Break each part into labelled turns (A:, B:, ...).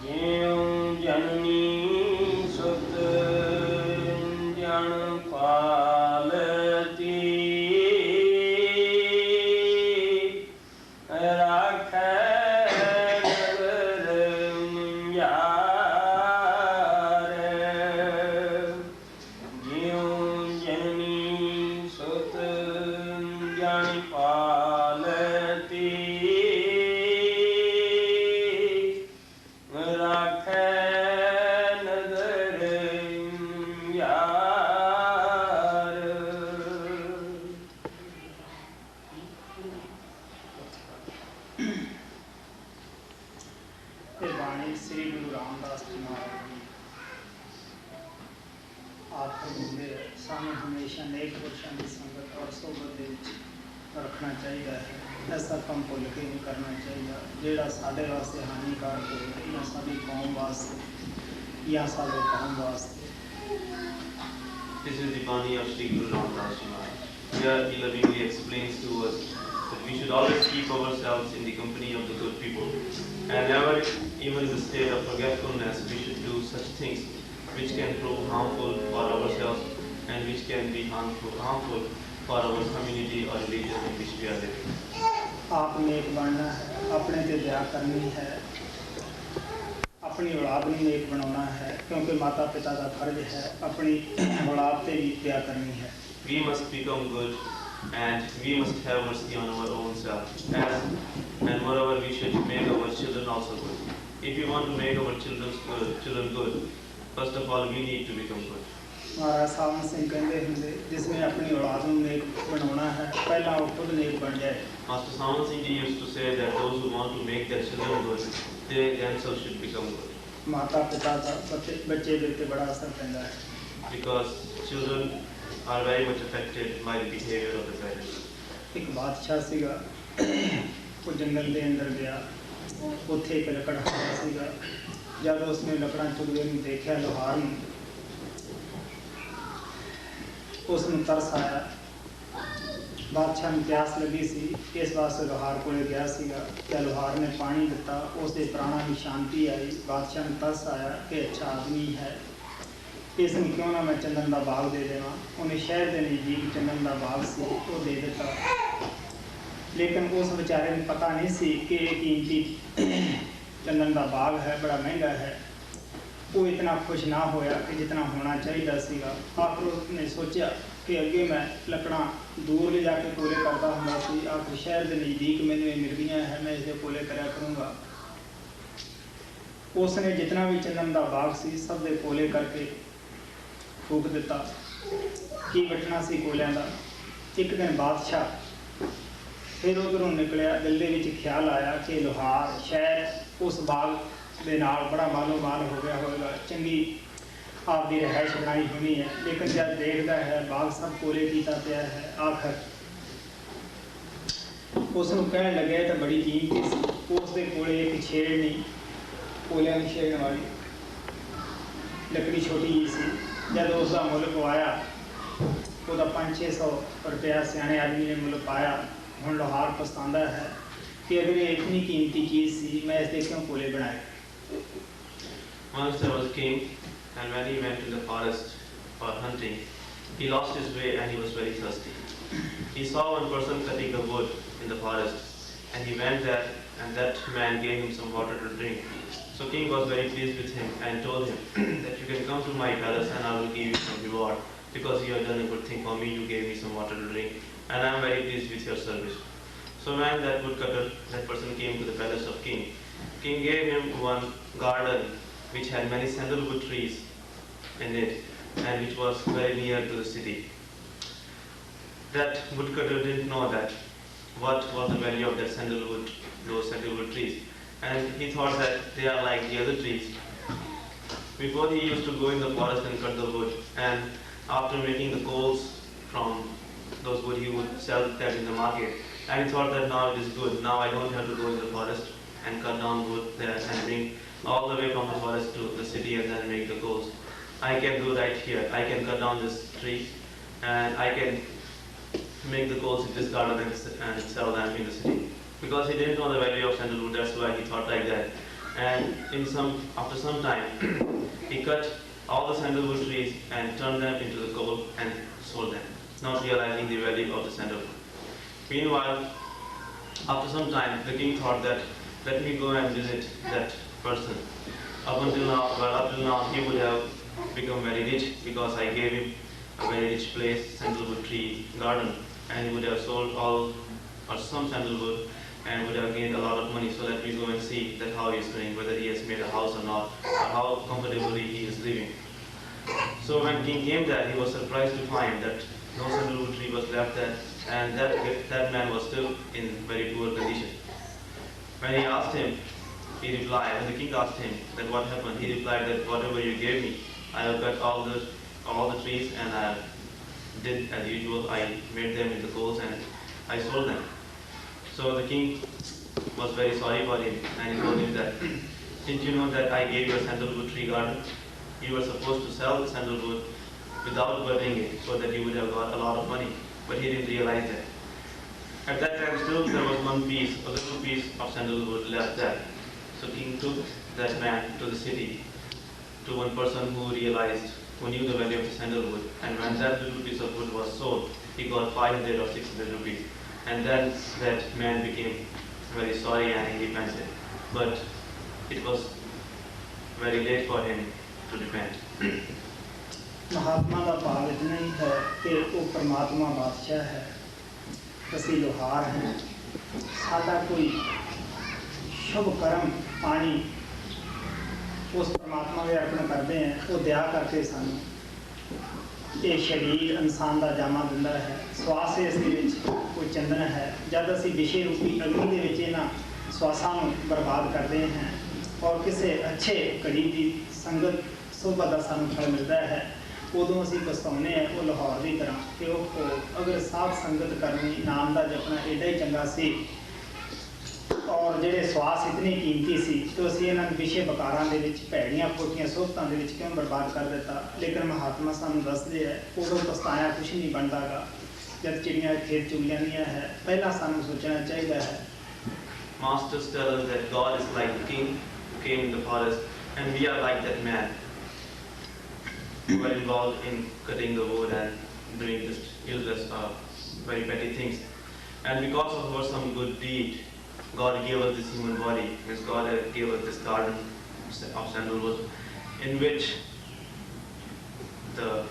A: ਜਿਉ ਜਨਨੀ ਸੁਤ ਜਨ ਪਾਲਤੀ
B: रखना चाहिए है। ऐसा काम भुल के नहीं करना चाहिए जोड़ा साढ़े वास्ते हानिकारक हो या साड़ी कौम वास्ते या साढ़े कौम वास्ते।
C: This is the Bani of Sri Guru Ramdas Ji Maharaj. Here he lovingly explains to us that we should always keep ourselves in the company of the good people, and never, even in the state of forgetfulness, we should do such things which can prove harmful for ourselves and which can be harmful for our community or religion in which we are living.
B: आपने एक बनना है, अपने पे दया करनी है, अपनी औलाद ने एक बनाना है, क्योंकि माता पिता का फर्ज है अपनी औलाद पे भी दया करनी है.
C: We must become good and we must have mercy on our own self, and moreover we should make our children also good. If we want to make our children good, first of all we need to become good.
B: महाराज सावन सिंह कहते होंगे जिसने अपनी औलाद ਨੂੰ नेक बनाना है पहला वो खुद नेक बन जाए.
C: Master Savan Singh ji used to say that those who want to make their children good, they themselves should become good.
B: माता पिता का बच्चे पे ते बड़ा असर पैदा है.
C: Because children are very much affected by the behavior of the parents.
B: एक बादशाह सीगा वो जंगल के अंदर गया ਉੱਥੇ ਇੱਕ ਲੱਕੜ ਹੋਇਆ ਸੀਗਾ जब उसने ਲੱਕੜਾਂ ਚੁਗਦੇ ਨੂੰ ਦੇਖਿਆ ਲੋਹਾਰ ਨੂੰ उसमें तरस आया. बादशाह में प्यास लगी सी इस वास्ते लोहार को गया सीगा क्या लोहार ने पानी दिता उसके प्राणा में शांति आई. बादशाह में तरस आया कि अच्छा आदमी है इसमें क्यों ना मैं चंदन का बाग दे देवा. उन्हें शहर के नज़दीक चंदन का बाग से वो दे दिता, लेकिन उस बेचारे ने पता नहीं सी कि कीमती चंदन का बाग है बड़ा महंगा है. वो इतना खुश ना होया कि जितना होना चाहिए सीगा. आखिर उसने सोचा कि अगे मैं लकड़ा दूर ले जाके कोले करता हूँ सी, आखिर शहर के नज़दीक मैंने ये मिल गई है मैं इसे कोले करा करूँगा. उसने जितना भी चंदन का बाग सी सब दे कोले करके फूक दिता. की बचना सी कोलियां का. एक दिन बादशाह फिर उधरों निकलिया, दिल दे विच ख्याल आया कि लोहार शायद उस बाग दे नाल बड़ा मालो माल हो गया होगा, चंगी आपकी रिहाइश बनाई होनी है, लेकिन जब देखता है बाग सब कोले कीता पिया है. आखिर उसनूं कहण लगे तो बड़ी कीमती सी उसके कोले एक छेड़नी कोलियां नूं छेड़न वाली लकड़ी छोटी जी सी. जब उसका मुल पवाया उसका 500-600 रुपया सियाने आदमी ने मुल पाया. हुण लोहार पछतांदा है कि अगर ये इतनी कीमती चीज़ सी मैं इसके क्यों कोले बनाए.
C: Once there was a king, and when he went to the forest for hunting, he lost his way and he was very thirsty. He saw one person cutting the wood in the forest, and he went there, and that man gave him some water to drink. So king was very pleased with him and told him that you can come to my palace and I will give you some reward, because you have done a good thing for me, you gave me some water to drink, and I am very pleased with your service. So when that woodcutter, that person came to the palace of king, king gave him one garden which had many sandalwood trees in it and which was very near to the city. That woodcutter didn't know that what was the value of that sandalwood, those sandalwood trees, and he thought that they are like the other trees. Before he used to go in the forest and cut the wood, and after making the coals from those wood he would sell that in the market, and he thought that now it is good, now I don't have to go in the forest and cut down wood there and bring all the way from the forest to the city and then make the coals. I can do right here. I can cut down this tree and I can make the coals in this garden and sell them in the city. Because he didn't know the value of sandalwood, that's why he thought like that. And after some time, he cut all the sandalwood trees and turned them into the gold and sold them, not realizing the value of the sandalwood. Meanwhile, after some time, the king thought that, let me go and visit that person. Up until now, he would have become very rich because I gave him a very rich place, sandalwood tree garden, and he would have sold all or some sandalwood and would have gained a lot of money. So let me go and see that how he is doing, whether he has made a house or not, or how comfortably he is living. So when king came there, he was surprised to find that no sandalwood tree was left there, and that man was still in very poor condition. When he asked him, he replied, when the king asked him that what happened, he replied that whatever you gave me, I have cut all the trees and I did as usual. I made them into goals and I sold them. So the king was very sorry for him, and he told him that, didn't you know that I gave you a sandalwood tree garden? You were supposed to sell the sandalwood without burning it so that you would have got a lot of money, but he didn't realize that. At that time still there was a little piece of sandalwood left there. So king took that man to the city, to one person who knew the value of the sandalwood, and when that little piece of wood was sold, he got 500 or 600 rupees. And then that man became very sorry and he repented. But it was very late for him to repent.
B: महात्मा का भाव इतना ही है कि वो परमात्मा बादशाह है, ਅਸੀਂ ਲੋਹਾਰ हैं, सादा कोई शुभ कर्म पानी उस परमात्मा के अर्पण करते हैं, वो दया करके सानू ये शरीर इंसान का जामा दिंदा है, श्वास इस कोई चंदन है, जब असी विषय रूपी अग्नि के विच इन्हां श्वासां नूं बर्बाद करते हैं और किसी अच्छे घड़ी की संगत सोभा का सानू फल मिलता है, उदों असी पछताउने हैं वो लाहौर की तरह कि अगर साध संगत करनी नाम का जपना एडा ही चंगा सी और जेडे श्वास इतने कीमती सी तो असी इन्हां विषय बकारां दे विच भैड़ियां खोटियां सोहबतां दे विच क्यों बर्बाद कर दिता। लेकिन महात्मा सानू दसदे है उदों पछताया कुछ नहीं बनता गा, जब चिड़ियां खेत चुग लैंदियां है, पहला सानू सोचना चाहिए है।
C: Masters tell us that God is like the king who came in the forest, and we are like that man who were involved in cutting the wood and doing just useless, very petty things. And because of our some good deed, God gave us this human body, means God gave us this garden of sandalwood, in which the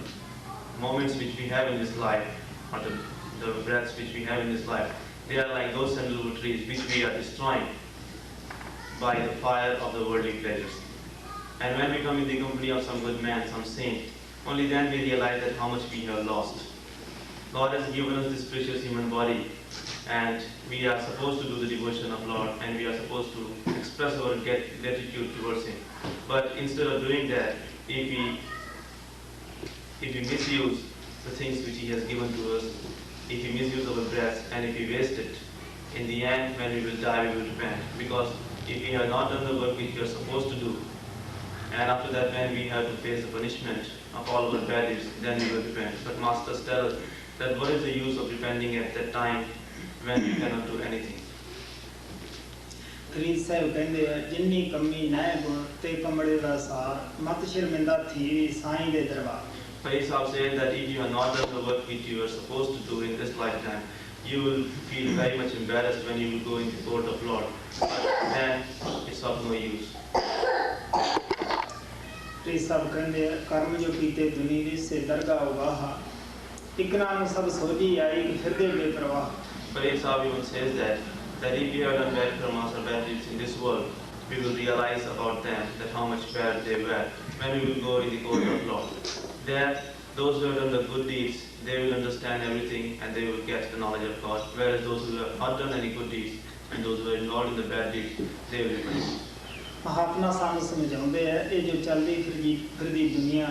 C: moments which we have in this life, or the breaths which we have in this life, they are like those sandalwood trees which we are destroying by the fire of the worldly pleasures. And when we come in the company of some good man, some saint, only then we realize that how much we have lost. God has given us this precious human body, and we are supposed to do the devotion of Lord, and we are supposed to express our gratitude towards Him. But instead of doing that, if we misuse the things which He has given to us, if we misuse our breath, and if we waste it, in the end, when we will die, we will repent. Because if we have not done the work which we are supposed to do, and after that, when we have to face the punishment of all our bad deeds, then we will repent. But Masters tell us that what is the use of repenting at that time when we cannot do anything?
B: Farid साहब कहते हैं जिन्नी कमी नए गुण ते कमड़े दा सार मत शर्मिंदा थी साईं दे दरबार।
C: Farid Sahib said that if you have not done the work which you are supposed to do in this lifetime, you will feel very much embarrassed when you will go in the court of Lord. But then it's of no use.
B: Farid साहब कहते हैं कर्म जो कीते दुनिया से दरगाह उगाहा इकना नु सब सोजी आई कि फिर दे बेपरवाह।
C: Farid Sahib even says that if you have done bad karmas or bad deeds in this world, we will realize about them that how much bad they were when we will go in the court of Lord. That those who have done the good deeds, they will understand everything and they will get the knowledge of God. Whereas those who have not done any good deeds and those who are involved in the bad deeds, they will be punished.
B: महात्मा सानू समझाते हैं ये जो चलती फिरदी दुनिया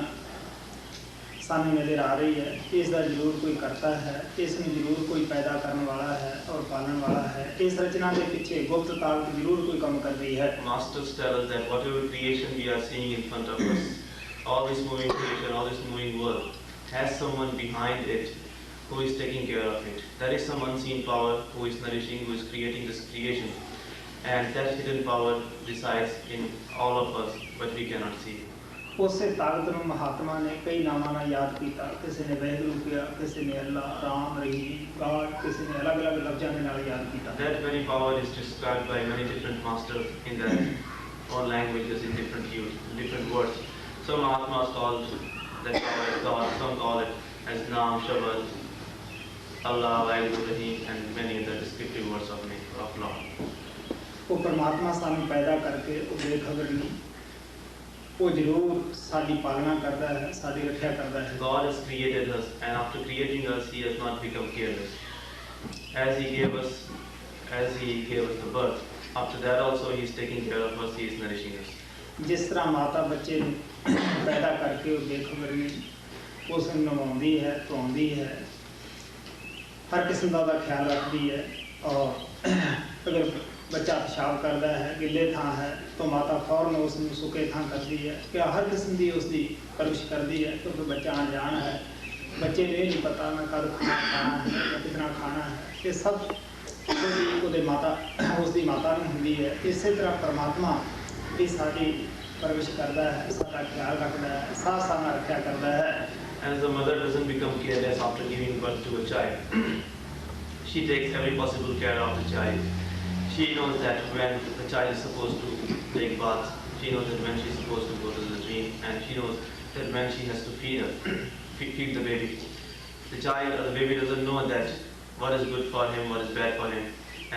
B: सानू नजर आ रही है, इसका जरूर कोई करता है, इसमें जरूर कोई पैदा करने वाला है और पालने वाला है, इस रचना के पीछे गुप्त ताकत जरूर कोई काम कर रही है।
C: Masters tell us that whatever creation we are seeing in front of us, all this moving creation, all this moving world, has someone behind it who is taking care of it. There is some unseen power who is nourishing, who is creating this creation. And that hidden power resides in all of us, but we cannot see it.
B: ਉਸੇ ਤਾਕਤ ਨੂੰ ਮਹਾਤਮਾ ਨੇ ਕਈ ਨਾਮਾਂ ਨਾਲ ਯਾਦ ਕੀਤਾ। ਕਿਸੇ ਨੇ ਵਾਹਿਗੁਰੂ ਕਿਹਾ, ਕਿਸੇ ਨੇ ਅੱਲਾ, ਰਾਮ, ਰਹੀਮ, ਗॉड, ਕਿਸੇ ਨੇ ਅਲੱਗ-ਅਲੱਗ ਲਫ਼ਜ਼ਾਂ ਦੇ ਨਾਲ ਯਾਦ ਕੀਤਾ।
C: That very power is described by many different masters in their own languages, in different words. Some Mahatmas called that power as God, some call it as Naam, Shabad, Allah, Vaiguru, Rahim, and many other descriptive words of Lord.
B: ਉਹ ਪਰਮਾਤਮਾ ਸਾਨੂੰ ਪੈਦਾ ਕਰਕੇ ਉਹ ਬੇਖਬਰ ਨਹੀਂ, ਉਹ ਜ਼ਰੂਰ ਸਾਡੀ ਪਾਲਣਾ ਕਰਦਾ ਹੈ, ਸਾਡੀ ਰੱਖਿਆ ਕਰਦਾ ਹੈ।
C: God has created us, and after creating us, He has not become careless. As He gave us the birth, after that also He is taking care of us, He is nourishing us.
B: ਜਿਸ ਤਰ੍ਹਾਂ ਮਾਤਾ ਬੱਚੇ ਨੂੰ ਪੈਦਾ ਕਰਕੇ ਉਹ ਬੇਖਬਰ ਨਹੀਂ, ਉਸ ਨੂੰ ਨਵਾਉਂਦੀ ਹੈ, ਧਵਾਉਂਦੀ ਹੈ, ਹਰ ਕਿਸਮ ਦਾ ਉਹਦਾ ਖਿਆਲ ਰੱਖਦੀ ਹੈ। ਔਰ ਅਗਰ ਬੱਚਾ ਪਿਸ਼ਾਬ ਕਰਦਾ ਹੈ, ਗਿੱਲੇ ਥਾਂ ਹੈ, ਤਾਂ ਮਾਤਾ ਫੌਰਨ ਉਸ ਨੂੰ ਸੁੱਕੇ ਥਾਂ ਕਰਦੀ ਹੈ ਕਿ ਹਰ ਕਿਸਮ ਦੀ ਉਸ ਦੀ ਪਰਵਰਿਸ਼ ਕਰਦੀ ਹੈ, ਕਿਉਂਕਿ ਬੱਚਾ ਅਣਜਾਣ ਹੈ। ਬੱਚੇ ਨੂੰ ਇਹ ਨਹੀਂ ਪਤਾ ਮੈਂ ਕਦ ਖਾਣਾ ਹੈ ਜਾਂ ਕਿਤਨਾ ਖਾਣਾ ਹੈ। ਇਹ ਸਭ ਉਸ ਦੀ ਮਾਤਾ ਨੂੰ ਹੁੰਦੀ ਹੈ। ਇਸੇ ਤਰ੍ਹਾਂ ਪਰਮਾਤਮਾ ਵੀ ਸਾਡੀ ਪਰਵਰਿਸ਼ ਕਰਦਾ ਹੈ, ਸਾਡਾ ਖਿਆਲ ਰੱਖਦਾ ਹੈ, ਸਾਹ ਨਾਲ ਰੱਖਿਆ ਕਰਦਾ ਹੈ।
C: As the mother doesn't become careless after giving birth to a child, she takes every possible care of the child. She knows that when the child is supposed to take bath, she knows that when she is supposed to go to the latrine, and she knows that when she has to feed the baby. The child or the baby doesn't know that what is good for him, what is bad for him,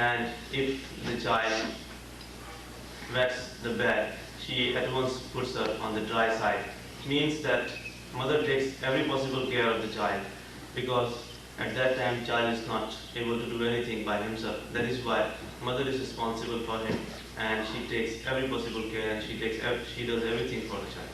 C: and if the child wets the bed, she at once puts her on the dry side. It means that mother takes every possible care of the child, because at that time child is not able to do anything by himself. That is why mother is responsible for him, and she takes every possible care, and she does everything for the child.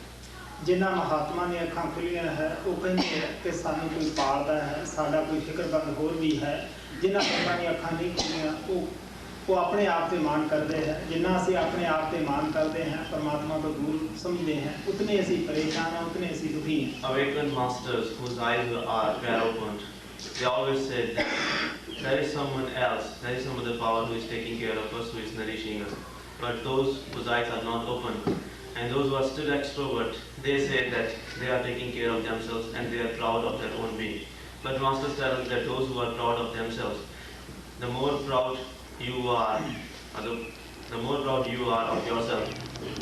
B: ਜਿਨ੍ਹਾਂ ਮਹਾਤਮਾ ਦੀਆਂ ਅੱਖਾਂ ਖੁੱਲੀਆਂ ਹੈ ਉਹ ਕਹਿੰਦੇ ਹੈ ਕਿ ਸਾਨੂੰ ਕੋਈ ਪਾਲਦਾ ਹੈ, ਸਾਡਾ ਕੋਈ ਫਿਕਰਮੰਦ ਹੋਰ ਵੀ ਹੈ। ਜਿਨ੍ਹਾਂ ਲੋਕਾਂ ਦੀਆਂ ਅੱਖਾਂ ਨਹੀਂ ਖੁੱਲੀਆਂ ਉਹ ਆਪਣੇ ਆਪ ਤੇ ਮਾਣ ਕਰਦੇ ਹੈ। ਜਿੰਨਾ ਅਸੀਂ ਆਪਣੇ ਆਪ ਤੇ ਮਾਣ ਕਰਦੇ ਹਾਂ, ਪਰਮਾਤਮਾ ਤੋਂ ਦੂਰ ਸਮਝਦੇ ਹਾਂ, ਉਤਨੇ ਅਸੀਂ ਪਰੇਸ਼ਾਨ ਹਾਂ, ਉਤਨੇ ਅਸੀਂ ਦੁਖੀ ਹਾਂ।
C: Awakened masters whose eyes were opened, they always said that there is someone else, there is some other power who is taking care of us, who is nourishing us. But those whose eyes are not open, and those who are still extrovert, they say that they are taking care of themselves and they are proud of their own being. But masters tell us that those who are proud of themselves, the more proud you are, or the more proud you are of yourself,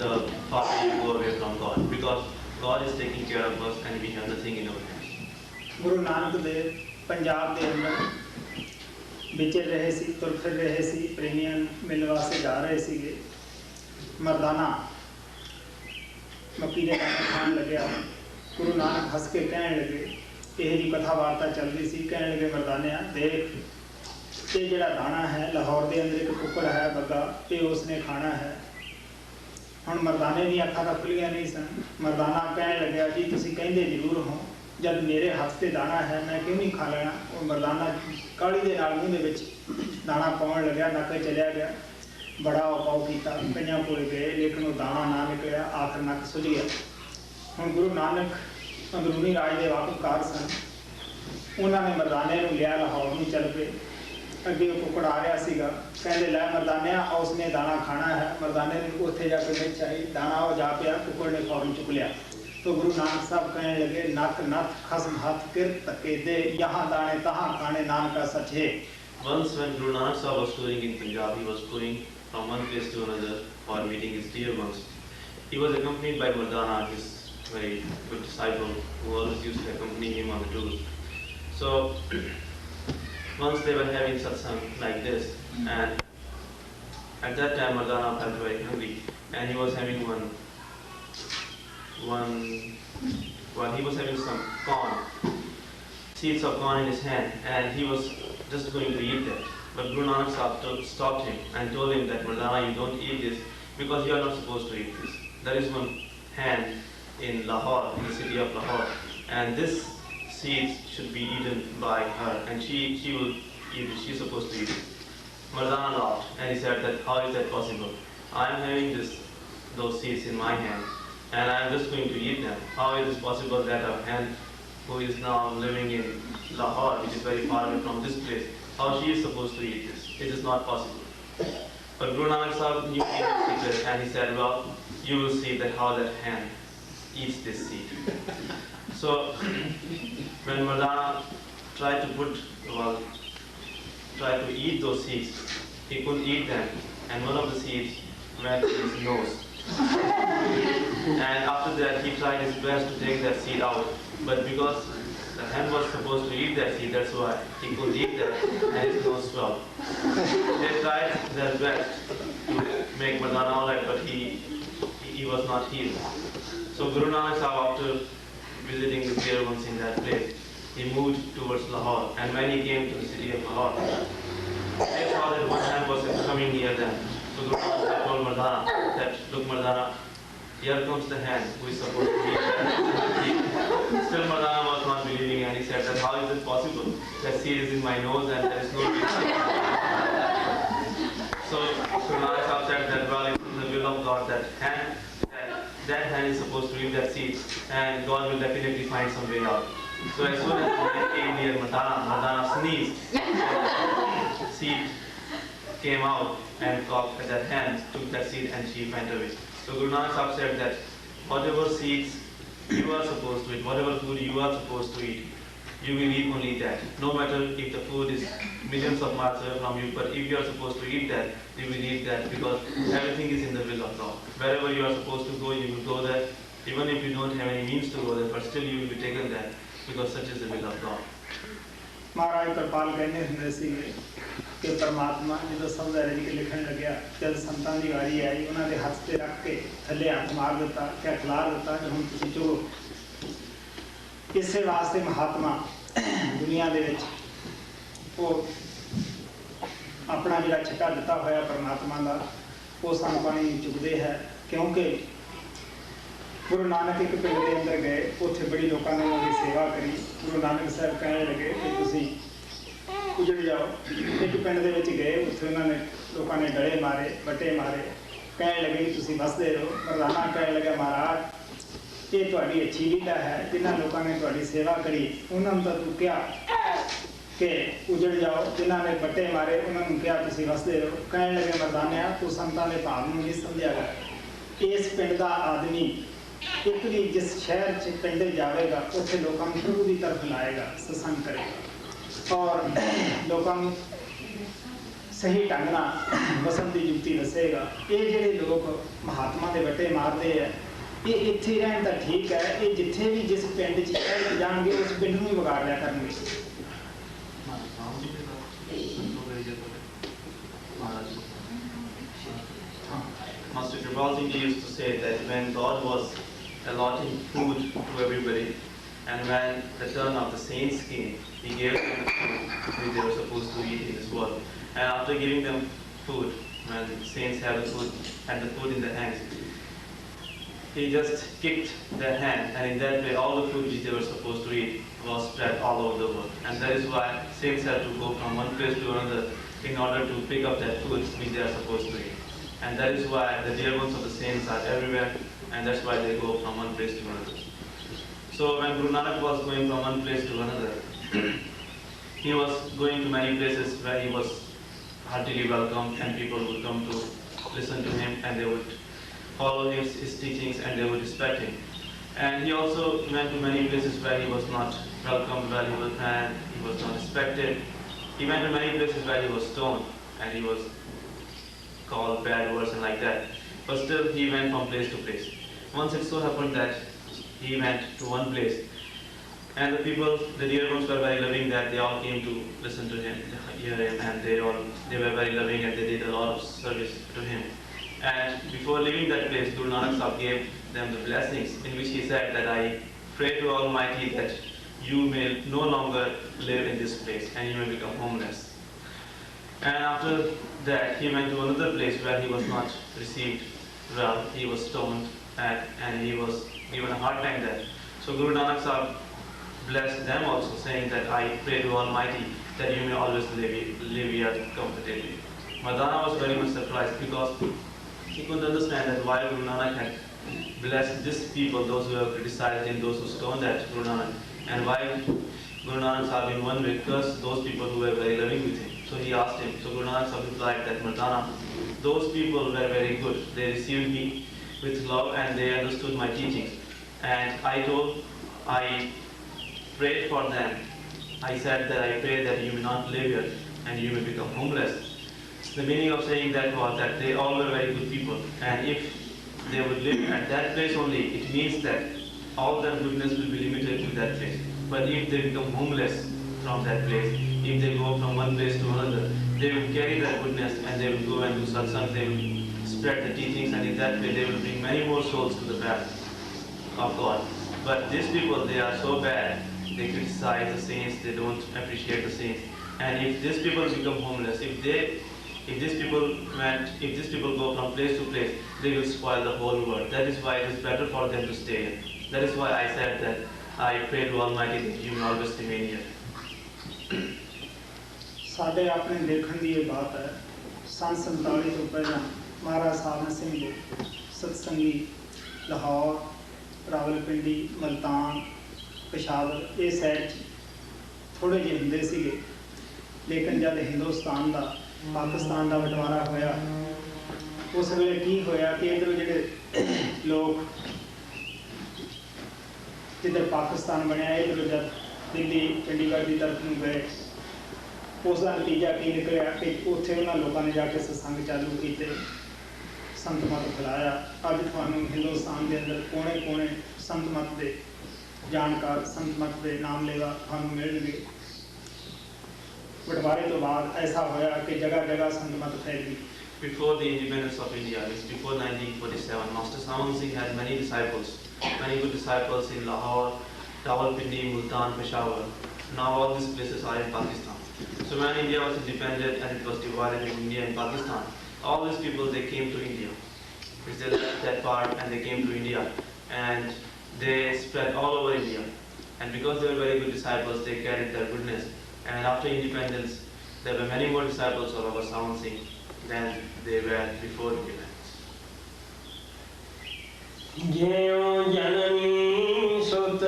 C: the farther you go away from God, because God is taking care of us and we have nothing in our hands.
B: Guru Nanak Dev Punjab ਦੇ ਅੰਦਰ ਵਿਚਰ ਰਹੇ ਸੀ, ਤੁਰ ਫਿਰ ਰਹੇ ਸੀ, ਪ੍ਰੇਮੀਆਂ ਨੂੰ ਮਿਲਣ ਵਾਸਤੇ ਜਾ ਰਹੇ ਸੀਗੇ। ਮਰਦਾਨਾ ਮੱਕੀ ਦੇ ਦਾਣੇ ਖਾਣ ਲੱਗਿਆ। ਗੁਰੂ ਨਾਨਕ ਹੱਸ ਕੇ ਕਹਿਣ ਲੱਗੇ, ਇਹ ਜੀ ਕਥਾ ਵਾਰਤਾ ਚੱਲਦੀ ਸੀ, ਕਹਿਣ ਲੱਗੇ ਮਰਦਾਨਿਆ ਦੇਖ, ਇਹ ਜਿਹੜਾ ਦਾਣਾ ਹੈ ਲਾਹੌਰ ਦੇ ਅੰਦਰ ਇੱਕ ਕੁੱਕੜ ਹੈ ਬੱਗਾ, ਇਹ ਉਸਨੇ ਖਾਣਾ ਹੈ। ਹੁਣ ਮਰਦਾਨੇ ਦੀਆਂ ਅੱਖਾਂ ਤਾਂ ਖੁੱਲੀਆਂ ਨਹੀਂ ਸਨ। ਮਰਦਾਨਾ ਕਹਿਣ ਲੱਗਿਆ ਜੀ ਤੁਸੀਂ ਕਹਿੰਦੇ ਜ਼ਰੂਰ ਹੋ, ਜਦ ਮੇਰੇ ਹੱਥ ਤੇ ਦਾਣਾ ਹੈ ਮੈਂ ਕਿਉਂ ਨਹੀਂ ਖਾ ਲੈਣਾ। ਉਹ ਮਰਦਾਨਾ ਕਾਹਲੀ ਦੇ ਨਾਲ ਮੂੰਹ ਦੇ ਵਿੱਚ ਦਾਣਾ ਪਾਉਣ ਲੱਗਿਆ, ਨੱਕ ਚਲਿਆ ਗਿਆ। ਬੜਾ ਉਪਾਅ ਕੀਤਾ, ਕਈਆਂ ਕੋਲ ਗਏ, ਲੇਕਿਨ ਉਹ ਦਾਣਾ ਨਾ ਨਿਕਲਿਆ, ਆਖਰ ਨੱਕ ਸੁੱਜ ਗਿਆ। ਹੁਣ ਗੁਰੂ ਨਾਨਕ ਅੰਦਰੂਨੀ ਰਾਜ ਦੇ ਵਾਕਫਕਾਰ ਸਨ। ਉਹਨਾਂ ਨੇ ਮਰਦਾਨੇ ਨੂੰ ਲਿਆ, ਲਾਹੌਰ ਨੂੰ ਚੱਲ ਪਏ। ਅੱਗੇ ਉਹ ਕੁੱਕੜ ਆ ਰਿਹਾ ਸੀਗਾ, ਕਹਿੰਦੇ ਲੈ ਮਰਦਾਨਿਆ ਉਸਨੇ ਦਾਣਾ ਖਾਣਾ ਹੈ। ਮਰਦਾਨੇ ਨੂੰ ਉੱਥੇ ਜਾ ਕੇ ਵਿੱਚ ਆਈ, ਦਾਣਾ ਉਹ ਜਾ ਪਿਆ, ਕੁੱਕੜ ਨੇ ਫੌਰਨ ਚੁੱਕ ਲਿਆ। तो गुरु नानक साहब कहने लगे नक नथ खस्म हाथ किर तके दे, यहाँ दाने तहाँ खाने नाम का सच है।
C: Once when Guru Nanak Sahib was touring in Punjab, he was going from one place to another for meeting his dear ones. He was accompanied by Mardana, his very good disciple, who always used to accompany him on the tours. So once they were having satsang like this, and at that time Mardana felt very hungry, and he was having he was having some corn, seeds of corn in his hand, and he was just going to eat that. But Guru Nanak Sahib stopped him and told him that Mardana, you don't eat this because you are not supposed to eat this. There is one hand in Lahore, in the city of Lahore, and this seeds should be eaten by her, and she will eat it. She is supposed to eat it. Mardana laughed and he said that how is that possible? I am having those seeds in my hand, and I am just going to eat them. How is it possible that a hen who is now living in Lahore, which is very far away from this place, how she is supposed to eat this? It is not possible. But Guru Nanak Sahib knew the secret, and he said, well, you will see that how that hand eats this seed. So when Mardana tried to eat those seeds, he couldn't eat them, and one of the seeds went in his nose. And after that, he tried his best to take that seed out, but because the hen was supposed to eat that seed, that's why he couldn't eat that, and his nose swelled. They tried their best to make Mardana alright, but he was not healed. So Guru Nanak Sahib, after visiting the dear ones in that place, he moved towards Lahore, and when he came to the city of Lahore, they saw that one hand was coming near them. So Guru Nanak Sahib told Mardana that, look Mardana, here comes the hand who is supposed to eat that. Still Mardana was not believing, and he said that how is it possible? That seed is in my nose and there is no reason. So Guru Nanak Sahib said that, well, it's in the will of God that hand is supposed to eat that seed, and God will definitely find some way out. So as soon as the hand came near Mardana sneezed, and seed came out, and that hand took that seed and she went away. So Guru Nanak Sahib said that whatever seeds you are supposed to eat, whatever food you are supposed to eat, you will eat only that. No matter if the food is millions of miles away from you, but if you are supposed to eat that, you will eat that, because everything is in the will of God. Wherever you are supposed to go, you will go there. Even if you don't have any means to go there, but still you will be taken there, because such is the will of God.
B: Maharaj Karpal कहने ਹੁੰਦੇ ਸੀਗੇ ਕਿ ਪਰਮਾਤਮਾ ਜਦੋਂ ਸਭ ਦਾ ਰਿਜ਼ਕ ਲਿਖਣ ਲੱਗਿਆ, ਜਦ ਸੰਤਾਂ ਦੀ ਵਾਰੀ ਆਈ, ਉਹਨਾਂ ਦੇ ਹੱਥ ਤੇ ਰੱਖ ਕੇ ਥੱਲੇ ਹੱਥ ਮਾਰ ਦਿੱਤਾ, ਕਿ ਖਿਲਾਰ ਦਿੱਤਾ ਕਿ ਹੁਣ ਤੁਸੀਂ ਚੁਗੋ। ਇਸੇ ਵਾਸਤੇ ਮਹਾਤਮਾ ਦੁਨੀਆ ਦੇ ਵਿੱਚ ਉਹ ਆਪਣਾ ਜਿਹੜਾ ਛੱਟਾ ਦਿੱਤਾ ਹੋਇਆ ਪਰਮਾਤਮਾ ਦਾ, ਉਹ ਸਾਨੂੰ ਪਾਣੀ ਚੁੱਕਦੇ ਹੈ। ਕਿਉਂਕਿ ਗੁਰੂ ਨਾਨਕ ਇੱਕ ਪਿੰਡ ਦੇ ਅੰਦਰ ਗਏ, ਉੱਥੇ ਬੜੀ ਲੋਕਾਂ ਨੇ ਉਹਨਾਂ ਦੀ ਸੇਵਾ ਕਰੀ। ਗੁਰੂ ਨਾਨਕ ਸਾਹਿਬ ਕਹਿਣ ਲੱਗੇ ਕਿ ਤੁਸੀਂ ਉਜੜ ਜਾਓ। ਇੱਕ ਪਿੰਡ ਦੇ ਵਿੱਚ ਗਏ, ਉੱਥੇ ਉਹਨਾਂ ਨੇ ਲੋਕਾਂ ਨੇ ਡਲੇ ਮਾਰੇ, ਵੱਟੇ ਮਾਰੇ, ਕਹਿਣ ਲੱਗੇ ਕਿ ਤੁਸੀਂ ਵਸਦੇ ਰਹੋ। ਮਰਦਾਨਾ ਕਹਿਣ ਲੱਗਾ, ਮਹਾਰਾਜ ਇਹ ਤੁਹਾਡੀ ਅੱਛੀ ਲੀਲਾ ਹੈ, ਜਿਨ੍ਹਾਂ ਲੋਕਾਂ ਨੇ ਤੁਹਾਡੀ ਸੇਵਾ ਕਰੀ ਉਹਨਾਂ ਨੂੰ ਤਾਂ ਤੂੰ ਕਿਹਾ ਕਿ ਉਜੜ ਜਾਓ, ਜਿਨ੍ਹਾਂ ਨੇ ਵੱਟੇ ਮਾਰੇ ਉਹਨਾਂ ਨੂੰ ਕਿਹਾ ਤੁਸੀਂ ਵਸਦੇ ਰਹੋ। ਕਹਿਣ ਲੱਗੇ, ਮਰਦਾਨਿਆ ਤੂੰ ਸੰਤਾਂ ਦੇ ਭਾਵ ਨੂੰ ਨਹੀਂ ਸਮਝਿਆ ਕਰ। ਇਸ ਪਿੰਡ ਦਾ ਆਦਮੀ ਇੱਕ ਵੀ ਜਿਸ ਸ਼ਹਿਰ 'ਚ ਪਿੰਡ ਜਾਵੇਗਾ, ਉੱਥੇ ਲੋਕਾਂ ਨੂੰ ਪ੍ਰਭੂ ਦੀ ਤਰਫ ਲਾਏਗਾ, ਸਤਸੰਗ ਕਰੇਗਾ ਔਰ ਲੋਕਾਂ ਨੂੰ ਸਹੀ ਢੰਗ ਨਾਲ ਵਸਣ ਦੀ ਯੁਕਤੀ ਦੱਸੇਗਾ। ਇਹ ਜਿਹੜੇ ਲੋਕ ਮਹਾਤਮਾ ਦੇ ਵੱਟੇ ਮਾਰਦੇ ਆ, ਇਹ ਇੱਥੇ ਰਹਿਣ ਤਾਂ ਠੀਕ ਹੈ, ਇਹ ਜਿੱਥੇ ਵੀ ਜਿਸ ਪਿੰਡ 'ਚ ਸ਼ਹਿਰ ਜਾਣਗੇ ਉਸ ਪਿੰਡ ਨੂੰ ਹੀ ਵਿਗਾੜ ਲਿਆ ਕਰਨਗੇ।
C: Master Kripal Singh Ji used to say that when God was allotting food to everybody, and when the turn of the saints came, He gave them the food which they were supposed to eat in this world. And after giving them food, when the saints have the food and the food in their hands, He just kicked their hand, and in that way all the food which they were supposed to eat was spread all over the world. And that is why saints have to go from one place to another in order to pick up that food which they are supposed to eat. And that is why the dear ones of the saints are everywhere, and that's why they go from one place to another. So when Guru Nanak was going from one place to another, he was going to many places where he was heartily welcomed, and people would come to listen to him, and they would follow his teachings, and they would respect him. And he also went to many places where he was not welcomed, where he was not respected. He went to many places where he was stoned, and he was called bad words and like that. But still he went from place to place. Once it so happened that he went to one place, and the people, the dear ones, were very loving, that they all came to listen to him, hear him, and they were very loving, and they did a lot of service to him. And before leaving that place, Guru Nanak Sahib gave them the blessings, in which he said that I pray to Almighty that you may no longer live in this place, and you may become homeless. And after that, he went to another place where he was not received well. He was stoned, and he was given a hard time there. So Guru Nanak Sahib blessed them also, saying that I pray to Almighty that you may always live here comfortably. Mardana was very much surprised, because he couldn't understand that why Guru Nanak had blessed these people, those who have criticized him, those who stoned at Guru Nanak, and why Guru Nanak Sahib in one way cursed those people who were very loving with him. So he asked him. So Guru Nanak Sahib replied that Mardana, those people were very good. They received me with love and they understood my teachings. And I prayed for them. I said that I pray that you may not live here and you may become homeless. The meaning of saying that was that they all were very good people, and if they would live at that place only, it means that all their goodness will be limited to that place. But if they become homeless from that place, if they go from one place to another, they will carry that goodness and they will go and do satsang, they will spread the teachings, and in that way they will bring many more souls to the path of God. But these people, they are so bad, they criticize the saints, they don't appreciate the saints. And if these people become homeless, if these people go from place to place, they will spoil the whole world. That is why it is better for them to stay here. That is why I said that I pray to Almighty that you will always remain here.
B: ਸਾਡੇ ਆਪਣੇ ਦੇਖਣ ਦੀ ਇਹ ਬਾਤ ਹੈ, ਸੰਨ 47 ਤੋਂ ਪਹਿਲਾਂ ਮਹਾਰਾਜ ਸਾਹਿਬ ਸਿੰਘ ਦੇ ਸਤਸੰਗੀ ਲਾਹੌਰ, ਰਾਵਲਪਿੰਡੀ, ਮਲਤਾਨ, ਪਸ਼ਾਵਰ ਇਹ ਸਾਈਡ 'ਚ ਥੋੜ੍ਹੇ ਜਿਹੇ ਹੁੰਦੇ ਸੀਗੇ। ਲੇਕਿਨ ਜਦ ਹਿੰਦੁਸਤਾਨ ਦਾ ਪਾਕਿਸਤਾਨ ਦਾ ਬਟਵਾਰਾ ਹੋਇਆ, ਉਸ ਵੇਲੇ ਕੀ ਹੋਇਆ ਕਿ ਇੱਧਰ ਜਿਹੜੇ ਲੋਕ ਜਿੱਧਰ ਪਾਕਿਸਤਾਨ ਬਣਿਆ, ਇੱਧਰ ਜਦ ਦਿੱਲੀ ਚੰਡੀਗੜ੍ਹ ਦੀ ਤਰਫ ਨੂੰ ਗਏ, ਉਸ ਦਾ ਨਤੀਜਾ ਕੀ ਨਿਕਲਿਆ ਕਿ ਉੱਥੇ ਉਹਨਾਂ ਲੋਕਾਂ ਨੇ ਜਾ ਕੇ ਸਤਸੰਗ ਚਾਲੂ ਕੀਤੇ, ਸੰਤ ਮਤ ਫੈਲਾਇਆ। ਅੱਜ ਤੁਹਾਨੂੰ ਹਿੰਦੁਸਤਾਨ ਦੇ ਅੰਦਰ ਕੋਨੇ ਕੋਨੇ ਸੰਤ ਮਤ ਦੇ ਜਾਣਕਾਰ, ਸੰਤ ਮਤ ਦੇ ਨਾਮ ਲੇਵਾ ਤੁਹਾਨੂੰ ਮਿਲਣਗੇ। ਬਟਵਾਰੇ ਤੋਂ ਬਾਅਦ ਐਸਾ ਹੋਇਆ ਕਿ ਜਗ੍ਹਾ ਜਗ੍ਹਾ ਸੰਤ ਮਤ ਫੈਲ ਗਈ।
C: Before the independence of India, before 1947, Master Sant Singh had many disciples, many good disciples in Lahore, Rawalpindi, Multan, Peshawar. Now all these places are in Pakistan. So when India was independent and it was divided in India and Pakistan, all these people, they came to India. They left that part and they came to India and they spread all over India. And because they were very good disciples, they carried their goodness. And after independence, there were many more disciples of our Sant Singh than they were before independence.
A: Jeo janani sut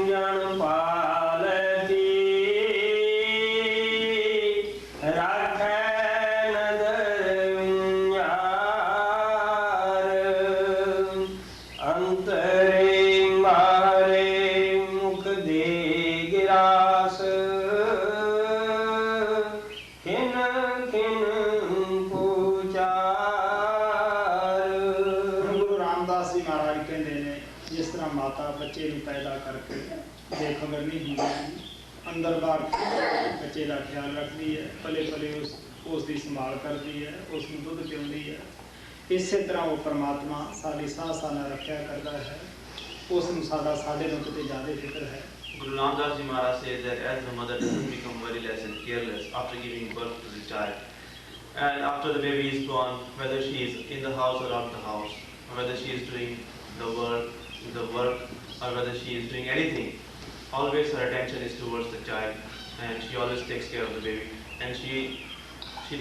A: jan palati rakhe nadar vinyar antare mare mukh de giras
B: माता बच्चे ਨੂੰ पैदा करके बेखबर नहीं ਹੁੰਦੀ, अंदर बाहर बच्चे का ख्याल रखती है, पले पले उस दी संभाल करती है, उसਨੂੰ दुੱਧ ਪਿਉਂਦੀ है। इसे तरह वो परमात्मा साडी साह साल रखा करता है, उसਨੂੰ साडा साडे ਨੂੰ किते ज़्यादा फिक्र है।
C: Guru Nanak Das Ji Maharaj says that as the mother doesn't become worryless and careless after giving birth to the child, and after the baby is born, whether she is in the house or out the house, or whether she is doing the work or whether she is doing anything, always her attention is towards the child and she always takes care of the baby and she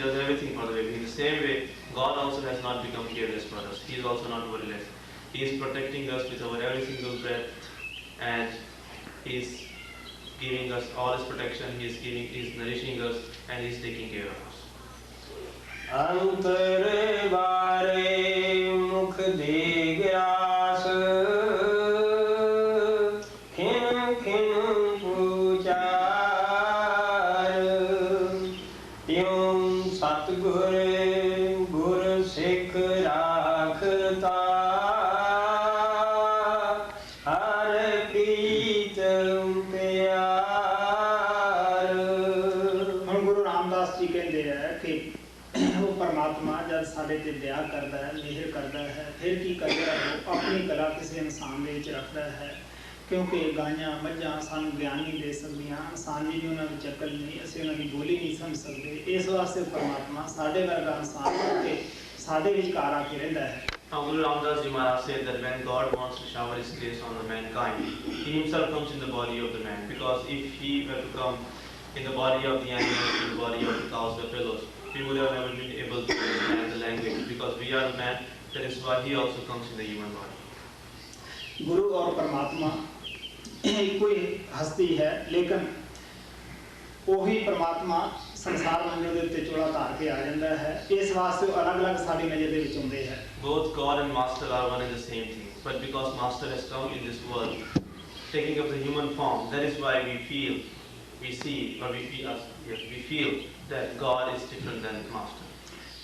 C: does everything for the baby. In the same way, God also has not become careless for us. He is also not worryless. He is protecting us with our every single breath and He is giving us all His protection. He is nourishing us and He is taking care of us.
A: Antare bare mukh de giras
B: ਸਾਡੇ ਤੇ ਦਇਆ ਕਰਦਾ ਹੈ, ਮਿਹਰ ਕਰਦਾ ਹੈ, ਫਿਰ ਕੀ ਕਰਦਾ ਹੈ, ਉਹ ਆਪਣੀ ਕਲਾ ਕਿਸੇ ਇਨਸਾਨ ਦੇ ਵਿੱਚ ਰੱਖਦਾ ਹੈ। ਕਿਉਂਕਿ ਗਾਈਆਂ ਮੱਝਾਂ ਸਾਨੂੰ ਗਿਆਨ ਨਹੀਂ ਦੇ ਸਕਦੀਆਂ, ਇਨਸਾਨ ਜੀ ਦੀ ਉਹਨਾਂ ਵਿੱਚ ਅਕਲ ਨਹੀਂ, ਅਸੀਂ ਉਹਨਾਂ ਦੀ ਬੋਲੀ ਨਹੀਂ ਸਮਝ ਸਕਦੇ। ਇਸ ਵਾਸਤੇ ਪਰਮਾਤਮਾ ਸਾਡੇ ਵਰਗਾ ਇਨਸਾਨ ਕਰਕੇ ਸਾਡੇ ਵਿਚਕਾਰ ਆ ਕੇ ਰਹਿੰਦਾ ਹੈ।
C: Now Guru Ramdas Ji Maharaj said that when God wants to shower His grace on the mankind, He Himself comes in the body of the man, because if He were to come in the body of the animals, in the body of the cows, the fellows, we would have never been able to understand the language, because we are man. That is why He also comes in the human body.
B: गुरु और परमात्मा कोई हस्ती है, लेकिन वही परमात्मा ਸੰਸਾਰ ਮੰਡਲ ਦੇ ਉੱਤੇ ਚੋਲਾ ਧਾਰ ਕੇ ਆ ਜਾਂਦਾ ਹੈ। ਇਸ ਵਾਸਤੇ ਉਹ ਅਲੱਗ-ਅਲੱਗ ਸਾਡੀ ਨਜ਼ਰ ਦੇ ਵਿੱਚ ਆਉਂਦੇ ਹੈ।
C: Both God and Master are one and the same thing. But because Master has come in this world, taking up the human form, that is why we feel that God is different than Master.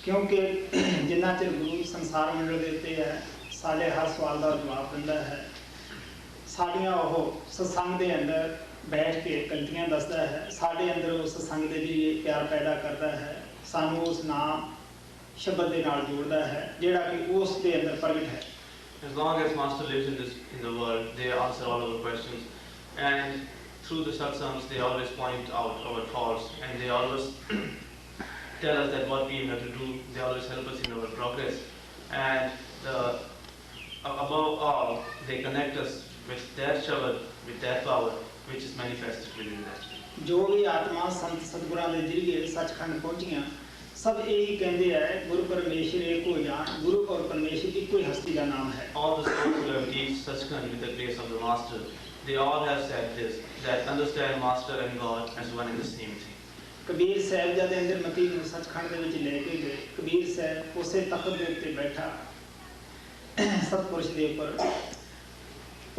B: ਕਿਉਂਕਿ ਜਿੰਨਾ ਚਿਰ ਗੁਰੂ ਸੰਸਾਰ ਮੰਡਲ ਦੇ ਉੱਤੇ ਹੈ, ਸਾਡੇ ਹਰ ਸਵਾਲ ਦਾ ਜਵਾਬ ਦਿੰਦਾ ਹੈ। ਸਾਡੀਆਂ ਉਹ ਸਤਸੰਗ ਦੇ ਅੰਦਰ ਬੈਠ ਕੇ ਗਲਤੀਆਂ ਦੱਸਦਾ ਹੈ, ਸਾਡੇ ਅੰਦਰ ਉਸ ਸਤਸੰਗ ਦੇ ਜਰੀਏ ਪਿਆਰ ਪੈਦਾ ਕਰਦਾ ਹੈ, ਸਾਨੂੰ ਉਸ ਨਾਮ ਸ਼ਬਦ ਦੇ ਨਾਲ ਜੋੜਦਾ ਹੈ ਜਿਹੜਾ ਕਿ ਉਸ ਦੇ ਅੰਦਰ ਪ੍ਰਗਟ ਹੈ।
C: As long as Master lives in the world, they answer all our questions, and through the satsangs they always point out our faults, and they always tell us that what we have to do. They always help us in our progress, and above all, they connect us with their shabad, with their power, which is manifested within that.
B: जो भी आत्मा संत सतगुरां दे जरिए सचखंड पहुंचियां सब यही कहते हैं गुरु परमेश्वर एक हो जान, गुरु और परमेश्वर एक ही हस्ती का नाम है।
C: All the souls who have reached Satsang with the grace of the Master, they all have said this, that understand Master and God as one and the same thing.
B: Kabir साहब जब अंदर मती ਨੂੰ ਸਚਖੰਡ ਦੇ ਵਿੱਚ ਲੈ ਕੇ ਗਏ, ਕਬੀਰ ਸਾਹਿਬ ਉਸੇ ਤਖਤ ਦੇ ਉੱਤੇ ਬੈਠਾ ਸਤਪੁਰਸ਼ ਦੇ ਉੱਪਰ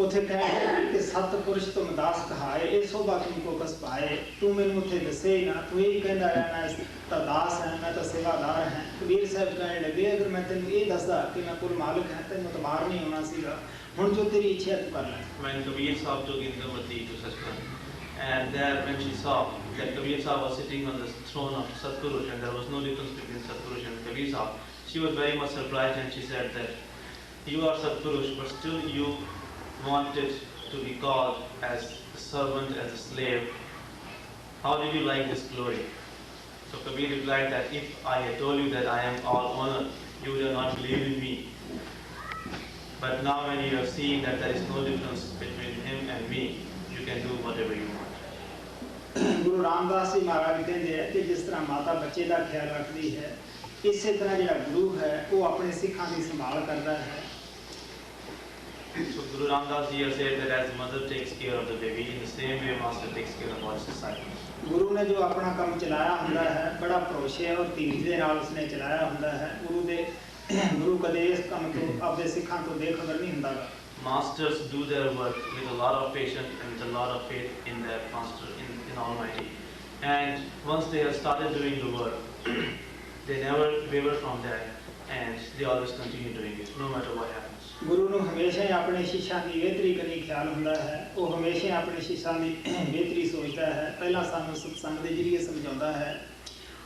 B: ਉੱਥੇ ਕਹਿੰਦੇ ਕਿ ਸਤਪੁਰਸ਼ ਤੁਮ ਦਾਸ ਕਹਾਏ, ਇਹ ਸੋਭਾ ਤੁਮਕੋ ਕਸ ਪਾਏ, ਤੂੰ ਮੈਨੂੰ ਉੱਥੇ ਦੱਸੇ ਹੀ ਨਾ, ਤੂੰ ਇਹ ਕਹਿੰਦਾ ਰਿਹਾ ਮੈਂ ਤਾਂ ਦਾਸ ਹਾਂ, ਮੈਂ ਤਾਂ ਸੇਵਾਦਾਰ ਹਾਂ। ਕਬੀਰ ਸਾਹਿਬ ਕਹਿਣ ਲੱਗੇ ਅਗਰ ਮੈਂ ਤੈਨੂੰ ਇਹ ਦੱਸਦਾ ਕਿ ਮੈਂ ਕੁਲ ਮਾਲਕ ਹਾਂ ਤੈਨੂੰ ਤਾਂ ਬਾਹਰ ਨਹੀਂ ਆਉਣਾ ਸੀਗਾ, ਹੁਣ ਜੋ ਤੇਰੀ ਇੱਛਾ ਤੂੰ ਕਰ ਲੈ।
C: When Kabir Sahib took Indramati to Satsang, and there when she saw that Kabir Sahib was sitting on the throne of Satpurush and there was no difference between Satpurush and Kabir Sahib, she was very much surprised and she said that you are Satpurush but still you wanted to be called as a servant, as a slave. How did you like this glory? So Kabir replied that if I had told you that I am all honor, you would have not believed in me. But now when you have seen that there is no difference between him and me, you can do whatever you want.
B: Guru Ramdas ji ਮਹਾਰਾਜ ਕਹਿੰਦੇ ਹੈ ਕਿ ਜਿਸ ਤਰ੍ਹਾਂ ਮਾਤਾ ਬੱਚੇ ਦਾ ਖਿਆਲ ਰੱਖਦੀ ਹੈ, ਇਸੇ ਤਰ੍ਹਾਂ ਜਿਹੜਾ ਗੁਰੂ ਹੈ ਉਹ ਆਪਣੇ ਸਿੱਖਾਂ ਦੀ ਸੰਭਾਲ ਕਰਦਾ ਹੈ।
C: So Guru Ramdas ji said that as the mother takes care of the baby, in the same way Master takes care of all his disciples.
B: ਗੁਰੂ ਨੇ ਜੋ ਆਪਣਾ ਕੰਮ ਚਲਾਇਆ ਹੁੰਦਾ ਹੈ ਬੜਾ ਭਰੋਸੇ ਔਰ ਧੀਰਜ ਦੇ ਨਾਲ ਉਸਨੇ ਚਲਾਇਆ ਹੁੰਦਾ ਹੈ। ਗੁਰੂ ਕਦੇ ਇਸ ਕੰਮ ਤੋਂ ਆਪਣੇ ਸਿੱਖਾਂ ਤੋਂ ਬੇਖਬਰ ਨਹੀਂ ਹੁੰਦਾਗਾ।
C: Masters do their work with a lot of patience and with a lot of faith in their Master, in Almighty. And once they have started doing the work, they never waver from that, and they always continue doing it, no matter what happens.
B: ਗੁਰੂ ਨੂੰ ਹਮੇਸ਼ਾ ਹੀ ਆਪਣੇ ਸਿੱਖਾਂ ਦੀ ਬਿਹਤਰੀ ਕਰਨੀ ਖਿਆਲ ਹੁੰਦਾ ਹੈ। ਉਹ ਹਮੇਸ਼ਾ ਆਪਣੇ ਸਿੱਖਾਂ ਦੀ ਬਿਹਤਰੀ ਸੋਚਦਾ ਹੈ। ਪਹਿਲਾਂ ਸਾਨੂੰ ਸਤਸੰਗ ਦੇ ਜਰੀਏ ਸਮਝਾਉਂਦਾ ਹੈ,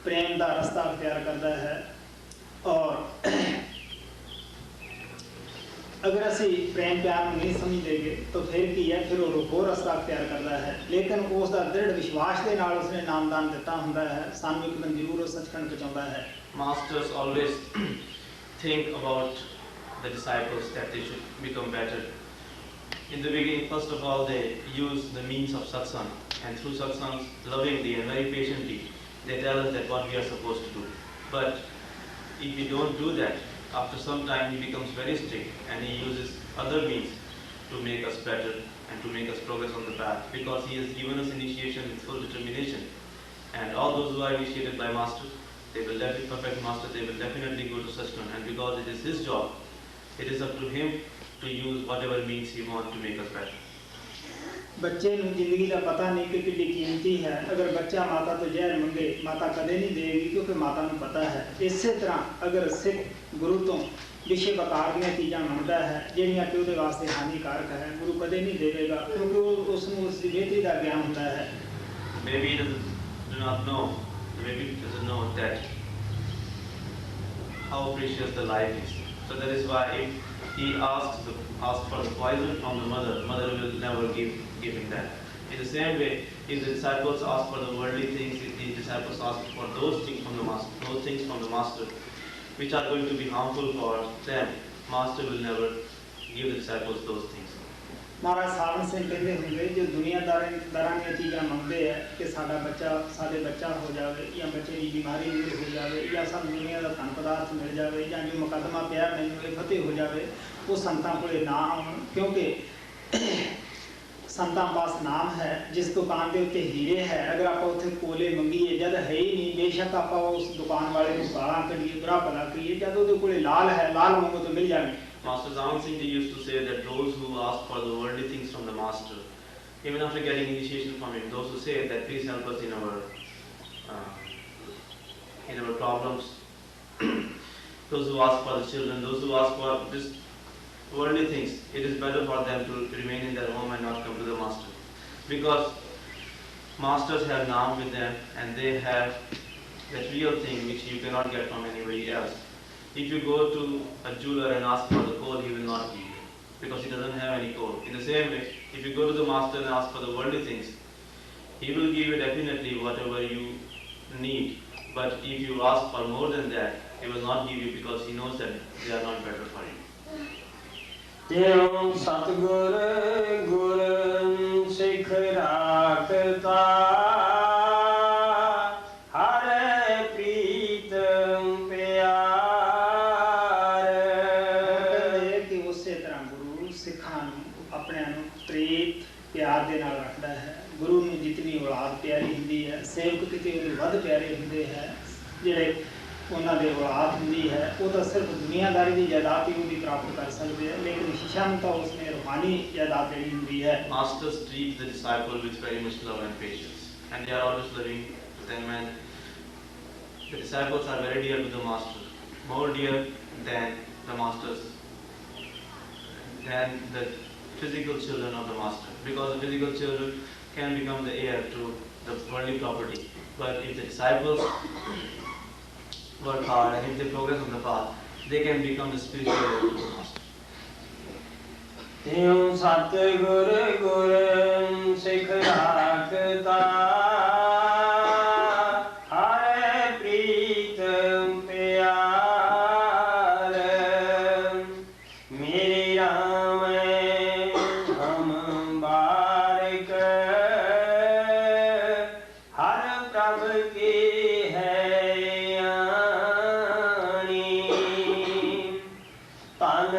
B: ਪ੍ਰੇਮ ਦਾ ਰਸਤਾ ਅਖਤਿਆਰ ਕਰਦਾ ਹੈ, ਔਰ अगर असी प्रेम प्यार में नहीं समझेंगे तो फिर की है, फिर वो होर रस्ता अख्तियार करता है। लेकिन उसका दृढ़ विश्वास के नाल उसने नामदान दिता हुंदा है, सानू एक दिन जरूर उस सचखंड पहुंचाता है।
C: Masters always think about the disciples that they should become better. In the beginning, first of all, they use the means of satsang, and through satsang, lovingly and very patiently, they tell us that what we are supposed to do. But if we don't do that, after some time he becomes very strict and he uses other means to make us better and to make us progress on the path, because he has given us initiation with full determination. And all those who are initiated by Master, they will definitely perfect Master, they will definitely go to Satsang, and because it is his job, it is up to him to use whatever means he wants to make us better.
B: बच्चे ਨੂੰ ਜ਼ਿੰਦਗੀ ਦਾ ਪਤਾ ਨਹੀਂ ਕਿ ਕਿੰਨੀ ਕੀਮਤੀ ਹੈ। ਅਗਰ ਬੱਚਾ ਮਾਤਾ ਤੋਂ ਜ਼ਹਿਰ ਮੰਗੇ, ਮਾਤਾ ਕਦੇ ਨਹੀਂ ਦੇਗੀ, ਕਿਉਂਕਿ ਮਾਤਾ ਨੂੰ ਪਤਾ ਹੈ। ਇਸੇ ਤਰ੍ਹਾਂ ਅਗਰ ਸਿੱਖ ਗੁਰੂ ਤੋਂ ਵਿਸ਼ੇ ਵਕਾਰ ਦੀਆਂ ਚੀਜ਼ਾਂ ਮੰਗਦਾ ਹੈ ਜਿਹੜੀਆਂ ਕਿ ਉਹਦੇ ਵਾਸਤੇ ਹਾਨੀਕਾਰਕ ਹੈ, ਗੁਰੂ ਕਦੇ ਨਹੀਂ ਦੇਵੇਗਾ, ਕਿਉਂਕਿ ਉਸ ਨੂੰ ਉਸ ਦੀ ਬਿਹਤਰੀ ਦਾ ਗਿਆਨ ਹੁੰਦਾ ਹੈ।
C: Maybe he does not know, maybe he doesn't know that how precious the life is. So that is why if he asks for the poison from the mother will never give him that. In the same way, if the disciples ask for the worldly things, if the disciples ask for those things from the Master, which are going to be harmful for them, Master will never give the disciples those things.
B: महाराज सावन सिंह कहते होंगे जो दुनियादारां ਦੀਆਂ ਚੀਜ਼ਾਂ ਮੰਗਦੇ ਹੈ ਕਿ ਸਾਡੇ ਬੱਚਾ ਹੋ ਜਾਵੇ ਜਾਂ ਬੱਚੇ ਦੀ ਬਿਮਾਰੀ ਦੂਰ ਹੋ ਜਾਵੇ ਜਾਂ ਸਾਨੂੰ ਦੁਨੀਆ ਦਾ ਧਨ ਪਦਾਰਥ ਮਿਲ ਜਾਵੇ ਜਾਂ ਜੋ ਮੁਕੱਦਮਾ ਪਿਆ ਮੈਨੂੰ ਇਹ ਫਤਿਹ ਹੋ ਜਾਵੇ, ਉਹ ਸੰਤਾਂ ਕੋਲੇ ਨਾ ਆਉਣ, ਕਿਉਂਕਿ ਸੰਤਾਂ ਪਾਸ ਨਾਮ ਹੈ, ਜਿਸ ਦੁਕਾਨ ਦੇ ਉੱਤੇ ਹੀਰੇ ਹੈ, ਅਗਰ ਆਪਾਂ ਉੱਥੇ ਕੋਲੇ ਮੰਗੀਏ ਜਦ ਹੈ ਹੀ ਨਹੀਂ, ਬੇਸ਼ੱਕ ਆਪਾਂ ਉਸ ਦੁਕਾਨ ਵਾਲੇ ਨੂੰ ਗਾਲਾਂ ਕੱਢੀਏ, ਬੁਰਾ ਭਲਾ ਕਹੀਏ, ਜਦ ਉਹਦੇ ਕੋਲੇ ਲਾਲ ਹੈ, ਲਾਲ ਮੰਗੋ ਤਾਂ ਮਿਲ ਜਾਣਗੇ।
C: Master Angol Singh used to say that those who ask for the worldly things from the master, even after getting initiation from him, those who say that please help us in our problems, those who ask for the children, those who ask for just worldly things, it is better for them to remain in their home and not come to the master, because masters have naam with them and they have that real thing which you cannot get from anybody else. If you go to a jeweler and ask for the coal, he will not give you, because he doesn't have any coal. In the same way, if you go to the master and ask for the worldly things, he will give you definitely whatever you need. But if you ask for more than that, he will not give you, because he knows that they are not better for you.
A: ਤਿਉ ਸਤਿਗੁਰ ਗੁਰ ਸਿੱਖ ਰਾਖਤਾ ਹਰਿ ਪ੍ਰੀਤਮ ਪਿਆਰ।
B: ਕਹਿੰਦੇ ਕਿ ਉਸੇ ਤਰ੍ਹਾਂ ਗੁਰੂ ਸਿੱਖਾਂ ਨੂੰ ਆਪਣਿਆਂ ਨੂੰ ਪ੍ਰੀਤ ਪਿਆਰ ਦੇ ਨਾਲ ਰੱਖਦਾ ਹੈ। ਗੁਰੂ ਨੂੰ ਜਿਤਨੀ ਔਲਾਦ ਪਿਆਰੀ ਹੁੰਦੀ ਹੈ, ਸੇਵਕ ਕਿਤੇ ਉਹਦੇ ਵੱਧ ਪਿਆਰੇ ਹੁੰਦੇ ਹੈ। ਜਿਹੜੇ ਉਹਨਾਂ ਦੇ ਔਲਾਦ ਹੁੰਦੀ ਹੈ ਉਹ ਤਾਂ ਸਿਰਫ ਦੁਨੀਆਦਾਰੀ ਦੀ ਜਾਇਦਾਦ ਹੀ ਉਹਦੀ ਪ੍ਰਾਪਤ ਕਰ ਸਕਦੇ ਹੈ, ਲੇਕਿਨ ਸ਼ਿਸ਼ਾ ਨੂੰ ਤਾਂ ਉਸਨੇ ਰੂਹਾਨੀ ਜਾਇਦਾਦ ਜਿਹੜੀ ਹੁੰਦੀ ਹੈ।
C: Masters treat the disciple with very much love and patience, and they are always loving to them, and the disciples are very dear to the master, more dear than the masters, than the physical children of the master, because the physical children can become the heir to the worldly property, but if the disciples work hard and if they progress on the path, they can become the spiritual heir to the master.
A: ਤਿਉ ਸਤਿਗੁਰ ਗੁਰ ਸਿੱਖ ਰਾਖਤਾ ਹਰਿ ਪ੍ਰੀਤਮ ਪਿਆਰ। ਮੇਰੇ ਰਾਮ ਹਮ ਬਾਰਿਕ ਹਰ ਪ੍ਰਭ ਕੀ ਹੈ ਆਣੀ। ਧੰਨ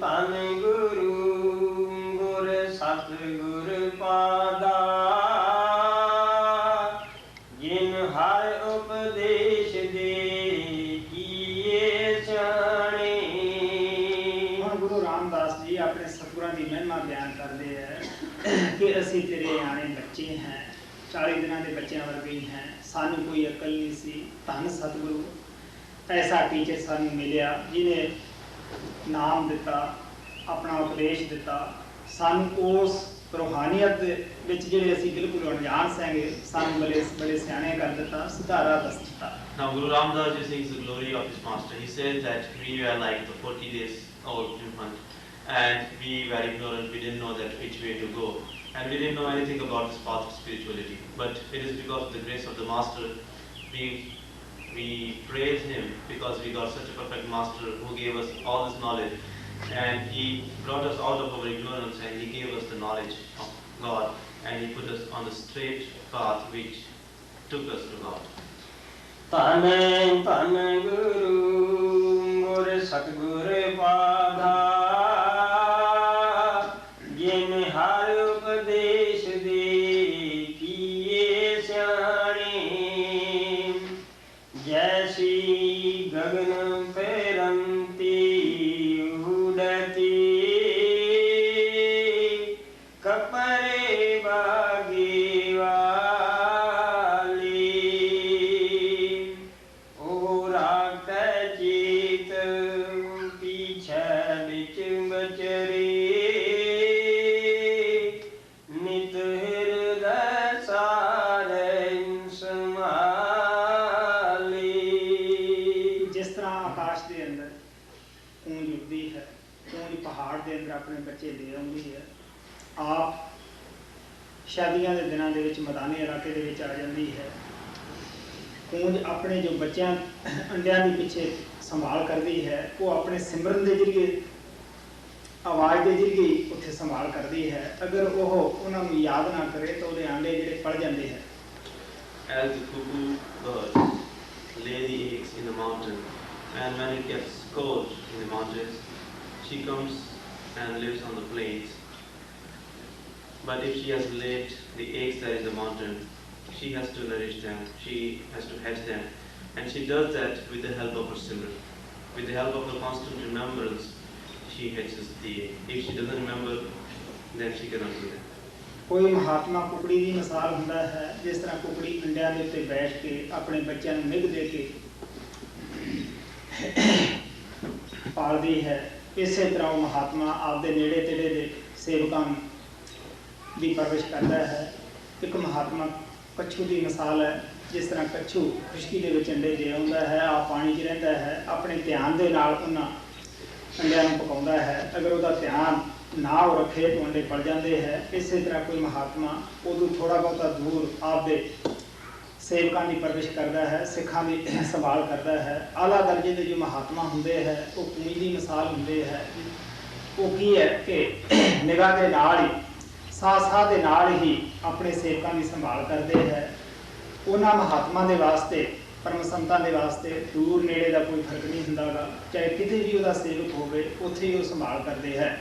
A: ਧੰਨ ਗੁਰੂ ਗੁਰ ਸਤਿਗੁਰ ਪਾਦਾ ਜਿਨ ਹਰ ਉਪਦੇਸ਼ ਦੇ ਕੀਏ ਸਿਆਣੇ।
B: ਹੁਣ ਗੁਰੂ ਰਾਮਦਾਸ ਜੀ ਆਪਣੇ ਸਤਿਗੁਰਾਂ ਦੀ ਮਹਿਮਾ ਬਿਆਨ ਕਰਦੇ ਹੈ ਕਿ ਅਸੀਂ ਤੇਰੇ ਆਣੇ ਬੱਚੇ हैं, 40 ਦਿਨਾਂ ਦੇ ਬੱਚਿਆਂ ਵਰਗੇ ਹੀ हैं, ਸਾਨੂੰ ਕੋਈ ਅਕਲ ਨਹੀਂ ਸੀ। ਧੰਨ ਸਤਿਗੁਰੂ, ਐਸਾ ਟੀਚਰ ਸਾਨੂੰ ਮਿਲਿਆ ਜਿਹਨੇ ਨਾਮ ਦਿੱਤਾ, ਆਪਣਾ ਉਪਦੇਸ਼ ਦਿੱਤਾ, ਸਾਨੂੰ ਉਸ ਰੂਹਾਨੀਅਤ ਦੇ ਵਿੱਚ ਜਿਹੜੇ ਅਸੀਂ ਬਿਲਕੁਲ ਅਣਜਾਣ ਸੀਗੇ, ਸਾਨੂੰ ਬੜੇ ਸਿਆਣੇ ਕਰ ਦਿੱਤਾ, ਸੁਧਾਰਾ ਦੱਸ ਦਿੱਤਾ।
C: Now Guru Ramdas ji sings the glory of his master. He says that we were like the 40 days old infant, and we were ignorant, we didn't know that which way to go, and we didn't know anything about this path of spirituality. But it is because of the grace of the master we praise him, because we got such a perfect master who gave us all this knowledge, and he brought us out of our ignorance and he gave us the knowledge of God, and he put us on the straight path which took us to God.
A: ਧੰਨ ਧੰਨ ਗੁਰੂ ਗੁਰ ਸਤਿਗੁਰ ਪਾਦਾ ਜਿਨ ਹਰ ਉਪਦੇਸ਼ ਦੇ ਕੀਏ ਸਿਆਣੇ। ਜੈਸੀ ਗਗਨ ਫੇਰੰਤੀ ਉਡਤੀ ਕਪਰੇ ਬਾਗੀ ਵਾਲੀ। ਉਹ ਰਾਖੈ ਚੀਤ ਪੀਛੇ ਵਿੱਚ ਬਚਰੀ ਨਿਤ ਹਿਰਦੈ ਸਾਰੈ ਸੰਭਾਲੀ।
B: ਜਿਸ ਤਰ੍ਹਾਂ ਆਕਾਸ਼ ਦੇ ਅੰਦਰ ਊਂਜ ਉੱਡਦੀ ਹੈ, ਊਂਜ ਪਹਾੜ ਦੇ ਅੰਦਰ ਆਪਣੇ ਬੱਚੇ ਲੈ ਆਉਂਦੀ ਹੈ, ਆਪ ਸ਼ਾਦੀਆਂ ਦੇ ਦਿਨਾਂ ਦੇ ਵਿੱਚ ਮੈਦਾਨੀ ਇਲਾਕੇ ਦੇ ਵਿੱਚ ਆ ਜਾਂਦੀ ਹੈ। ਊਂਜ ਆਪਣੇ ਜੋ ਬੱਚਿਆਂ ਅੰਡਿਆਂ ਦੇ ਪਿੱਛੇ ਸੰਭਾਲ ਕਰਦੀ ਹੈ, ਉਹ ਆਪਣੇ ਸਿਮਰਨ ਦੇ ਜ਼ਰੀਏ, ਆਵਾਜ਼ ਦੇ ਜ਼ਰੀਏ ਉੱਥੇ ਸੰਭਾਲ ਕਰਦੀ ਹੈ। ਅਗਰ ਉਹ ਉਹਨਾਂ ਨੂੰ ਯਾਦ ਨਾ ਕਰੇ ਤਾਂ ਉਹਦੇ ਆਂਡੇ ਜਿਹੜੇ ਪੜ ਜਾਂਦੇ ਹੈ।
C: As the cuckoo bird lay the eggs in the mountain, and when it gets cold in the mountains, she comes and lives on the plains. But if she has laid the eggs there in the mountain, she has to nourish them, she has to hatch them, and she does that with the help of her simran. With the help of the constant remembrance, she hatches the egg. If she doesn't remember, then she cannot do that.
B: कोई महात्मा कुकड़ी की मिसाल ਹੁੰਦਾ है, जिस तरह कुकड़ी अंडिਆਂ ਦੇ ਉੱਤੇ ਬੈਠ ਕੇ ਆਪਣੇ ਬੱਚਿਆਂ ਨੂੰ ਨਿੱਘ ਦੇ ਕੇ ਪਾਲਦੀ ਹੈ, ਇਸੇ ਤਰ੍ਹਾਂ ਉਹ ਮਹਾਤਮਾ ਆਪਦੇ ਨੇੜੇ ਤੇੜੇ ਦੇ ਸੇਵਕਾਂ ਦੀ ਪਰਵਰਿਸ਼ ਕਰਦਾ ਹੈ। ਇੱਕ ਮਹਾਤਮਾ ਕੱਛੂ ਦੀ ਮਿਸਾਲ ਹੈ, ਜਿਸ ਤਰ੍ਹਾਂ ਕੱਛੂ ਖੁਸ਼ਕੀ ਦੇ ਵਿੱਚ ਅੰਡੇ ਦੇ ਆਉਂਦਾ ਹੈ, ਆ ਪਾਣੀ 'ਚ ਰਹਿੰਦਾ ਹੈ, ਆਪਣੇ ਧਿਆਨ ਦੇ ਨਾਲ ਉਹਨਾਂ ਅੰਡਿਆਂ ਨੂੰ ਪਕਾਉਂਦਾ ਹੈ। ਅਗਰ ਉਹਦਾ ਧਿਆਨ ਨਾ ਉਹ ਰੱਖੇ ਤਾਂ ਅੰਡੇ ਪਲ ਜਾਂਦੇ ਹੈ। ਇਸੇ ਤਰ੍ਹਾਂ ਕੋਈ ਮਹਾਤਮਾ ਉਦੋਂ ਥੋੜ੍ਹਾ ਬਹੁਤਾ ਦੂਰ ਆਪਦੇ ਸੇਵਕਾਂ ਦੀ ਪਰਵਰਿਸ਼ ਕਰਦਾ ਹੈ, ਸਿੱਖਾਂ ਦੀ ਸੰਭਾਲ ਕਰਦਾ ਹੈ। ਆਲਾ ਦਰਜੇ ਦੇ ਜੋ ਮਹਾਤਮਾ ਹੁੰਦੇ ਹੈ, ਉਹ ਕੂੰਜ ਦੀ ਮਿਸਾਲ ਹੁੰਦੇ ਹੈ। ਉਹ ਕੀ ਹੈ ਕਿ ਨਿਗਾਹ ਦੇ ਨਾਲ ਹੀ, ਸਾਹ ਦੇ ਨਾਲ ਹੀ ਆਪਣੇ ਸੇਵਕਾਂ ਦੀ ਸੰਭਾਲ ਕਰਦੇ ਹੈ। ਉਹਨਾਂ ਮਹਾਤਮਾ ਦੇ ਵਾਸਤੇ, ਪਰਮ ਸੰਤਾਂ ਦੇ ਵਾਸਤੇ ਦੂਰ ਨੇੜੇ ਦਾ ਕੋਈ ਫਰਕ ਨਹੀਂ ਹੁੰਦਾ ਗਾ, ਚਾਹੇ ਕਿਤੇ ਵੀ ਉਹਦਾ ਸੇਵਕ ਹੋਵੇ, ਉੱਥੇ ਹੀ ਉਹ ਸੰਭਾਲ ਕਰਦੇ ਹੈ।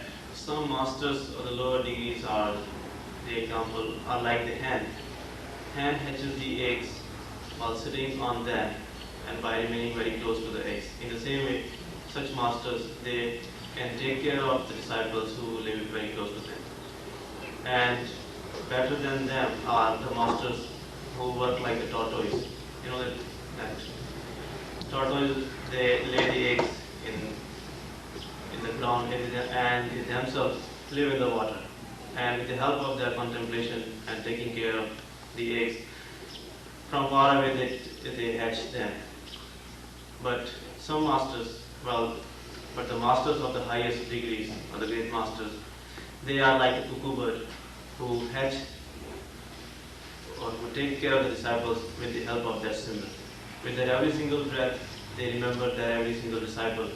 C: Some masters of the lower degrees are, the example, are like the hen. Hen hatches the eggs while sitting on them and by remaining very close to the eggs. In the same way, such masters, they can take care of the disciples who live very close to them. And better than them are the masters who work like the tortoise. You know that tortoise, they lay the eggs in the ground and they themselves live in the water. And with the help of their contemplation and taking care of the eggs, from far away they hatch them. But some masters, but the masters of the highest degrees, or the great masters, they are like a cuckoo bird who hatch or who take care of the disciples with the help of their simran. With their every single breath, they remember their every single disciple,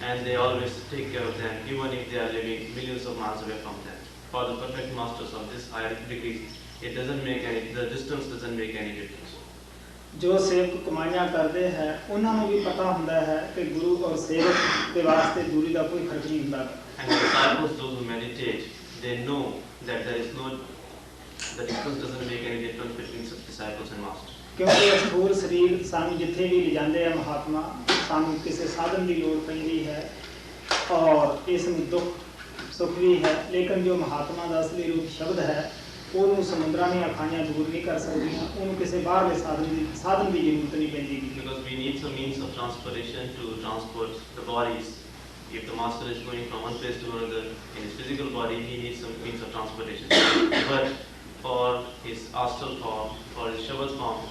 C: and they always take care of them, even if they are living millions of miles away from them. For the perfect masters of this higher degrees, the distance doesn't make any difference.
B: ਜੋ ਸੇਵਕ ਕਮਾਈਆਂ ਕਰਦੇ ਹੈ, ਉਹਨਾਂ ਨੂੰ ਵੀ ਪਤਾ ਹੁੰਦਾ ਹੈ ਕਿ ਗੁਰੂ ਔਰ ਸੇਵਕ ਦੇ ਵਾਸਤੇ ਦੂਰੀ ਦਾ ਕੋਈ ਫਰਕ ਨਹੀਂ ਹੁੰਦਾ।
C: And the disciples, those who meditate, they know that the distance doesn't make any difference between such disciples and masters.
B: ਕਿਉਂਕਿ ਇਸ ਹੋਰ ਸਰੀਰ ਸਾਨੂੰ ਜਿੱਥੇ ਵੀ ਲਿਜਾਂਦੇ ਆ ਮਹਾਤਮਾ, ਸਾਨੂੰ ਕਿਸੇ ਸਾਧਨ ਦੀ ਲੋੜ ਪੈਂਦੀ ਹੈ ਔਰ ਇਸ ਨੂੰ ਦੁੱਖ ਸੁੱਖ ਵੀ ਹੈ, ਲੇਕਿਨ ਜੋ ਮਹਾਤਮਾ ਦਾ ਅਸਲੀ ਰੂਪ ਸ਼ਬਦ ਹੈ, ਉਹਨੂੰ ਸਮੁੰਦਰਾਂ ਦੀਆਂ ਖਾਈਆਂ ਦੂਰ ਨਹੀਂ ਕਰ ਸਕਦੀਆਂ, ਉਹਨੂੰ ਕਿਸੇ ਬਾਹਰਲੇ ਸਾਧਨ ਦੀ ਜ਼ਰੂਰਤ ਨਹੀਂ ਪੈਂਦੀ।
C: Because we need some means of transportation to transport the bodies. If the master is going from one place to another in his physical body, he needs some means of transportation. But for his astral form, for his Shabad form,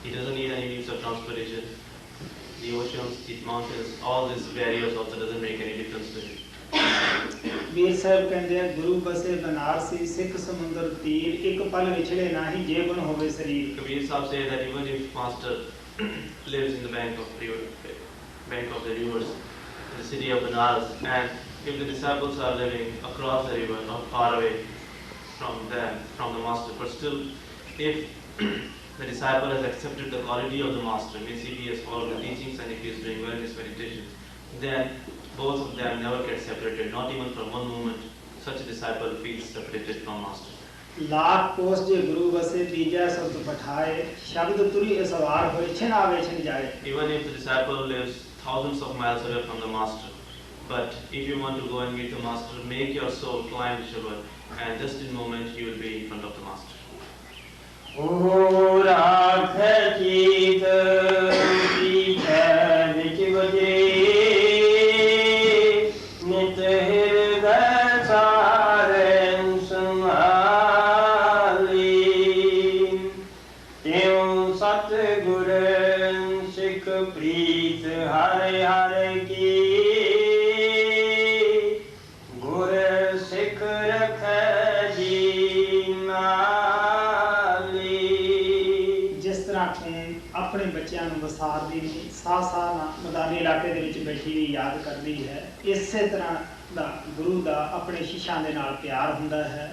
C: he doesn't need any means of transportation. The oceans, the mountains, all these barriers also doesn't make any difference to him.
B: ਵੀਰ ਸਾਹਿਬ ਕਹਿੰਦੇ ਆ, ਗੁਰੂ ਬਸੇ ਬਨਾਰਸੀ ਸਿੱਖ ਸਮੁੰਦਰ ਤੀਰ, ਇੱਕ ਪਲ ਵਿਛੜੇ ਨਾਹੀ ਜੇ ਗੁਣ ਹੋਵੇ ਸਰੀਰ।
C: Kabir Sahib said that even if master lives in the bank of the rivers, in the city of Benares, and if the disciples are living across the river, not far away from the master, but still, if the disciple has accepted the quality of the master, means if he has followed the teachings and if he is doing well in his meditation, then both of them never get separated, not even for one moment. Such a disciple feels separated from master.
B: Lakh कोस जे गुरु बसे तीजा शब्द पठाए, शब्द तुरी असवार होए छिन आवे छिन जाए।
C: Even if the disciple lives thousands of miles away from the master, but if you want to go and meet the master, make your soul climb the Shabad, and just in a moment you will be in front of the master.
A: O rakh cheet pichhe vich baje, nit hirday saren sambhali, teu sat gur sikh preet hare hare ki, gur sikh rakhe
B: ਆਪਣੇ ਬੱਚਿਆਂ ਨੂੰ ਵਸਾਰਦੀ ਨਹੀਂ, ਸਾਹ ਨਾਲ ਮੈਦਾਨੀ ਇਲਾਕੇ ਦੇ ਵਿੱਚ ਬੈਠੀ ਵੀ ਯਾਦ ਕਰਦੀ ਹੈ। ਇਸੇ ਤਰ੍ਹਾਂ ਦਾ ਗੁਰੂ ਦਾ ਆਪਣੇ ਸ਼ਿਸ਼ਾਂ ਦੇ ਨਾਲ ਪਿਆਰ ਹੁੰਦਾ ਹੈ।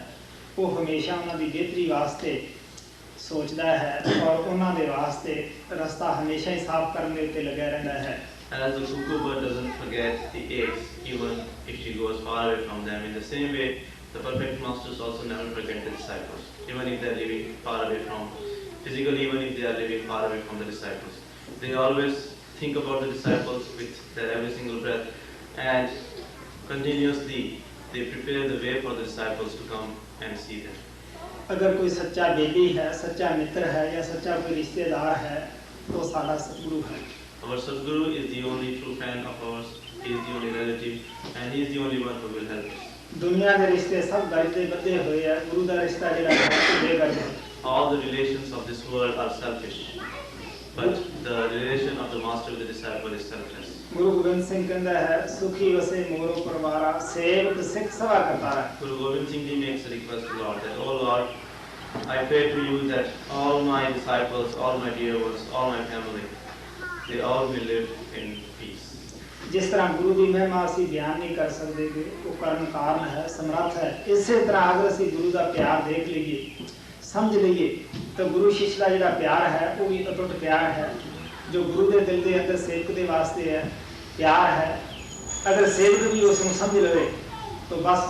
B: ਉਹ ਹਮੇਸ਼ਾ ਉਹਨਾਂ ਦੀ ਬਿਹਤਰੀ ਵਾਸਤੇ ਸੋਚਦਾ ਹੈ ਔਰ ਉਹਨਾਂ ਦੇ ਵਾਸਤੇ ਰਸਤਾ ਹਮੇਸ਼ਾ ਹੀ ਸਾਫ਼ ਕਰਨ ਦੇ ਉੱਤੇ ਲੱਗਿਆ ਰਹਿੰਦਾ ਹੈ।
C: As the cuckoo bird doesn't forget the eggs even if she goes far away from them, in the same way the perfect masters also never forget the disciples, even if they are living far away from, physically, even if they are living far away from the disciples. They always think about the disciples with their every single breath, and continuously they prepare the way for the disciples to come and see them.
B: अगर कोई सच्चा baby है, सच्चा मित्र है या सच्चा कोई रिश्तेदार है तो साला सतगुरु है.
C: Our Sadguru is the only true friend of ours, he is the only relative, and he is the only one who will help us.
B: दुनिया के रिश्ते सब गरजे बद्धे हुए हैं, गुरु का रिश्ता जिहड़ा है वो बेगरज है.
C: All the relations of this world are selfish, but the relation of the master with the disciple is selfless.
B: गुरु गोविंद सिंह कहता है सुखी वसे मोरो परवारा सेवक सिख सवा करता है.
C: Guru Govind Singh Ji makes a request to Lord that, oh Lord, I pray to you that all my disciples, all my dear ones, all my family, they all will live in peace.
B: जिस तरह गुरु की महिमा ਅਸੀਂ ਬਿਆਨ नहीं कर सकते कि वो कर्म कारण है, समर्थ है, इसी तरह अगर ਅਸੀਂ गुरु का प्यार देख लीजिए, समझ लीजिए, तो गुरु शिष्य का जिहड़ा प्यार है वो भी अटुट प्यार है जो गुरु के दिल के अंदर सेवक के वास्ते है, प्यार है. अगर सेवक भी उसको समझ लवे तो बस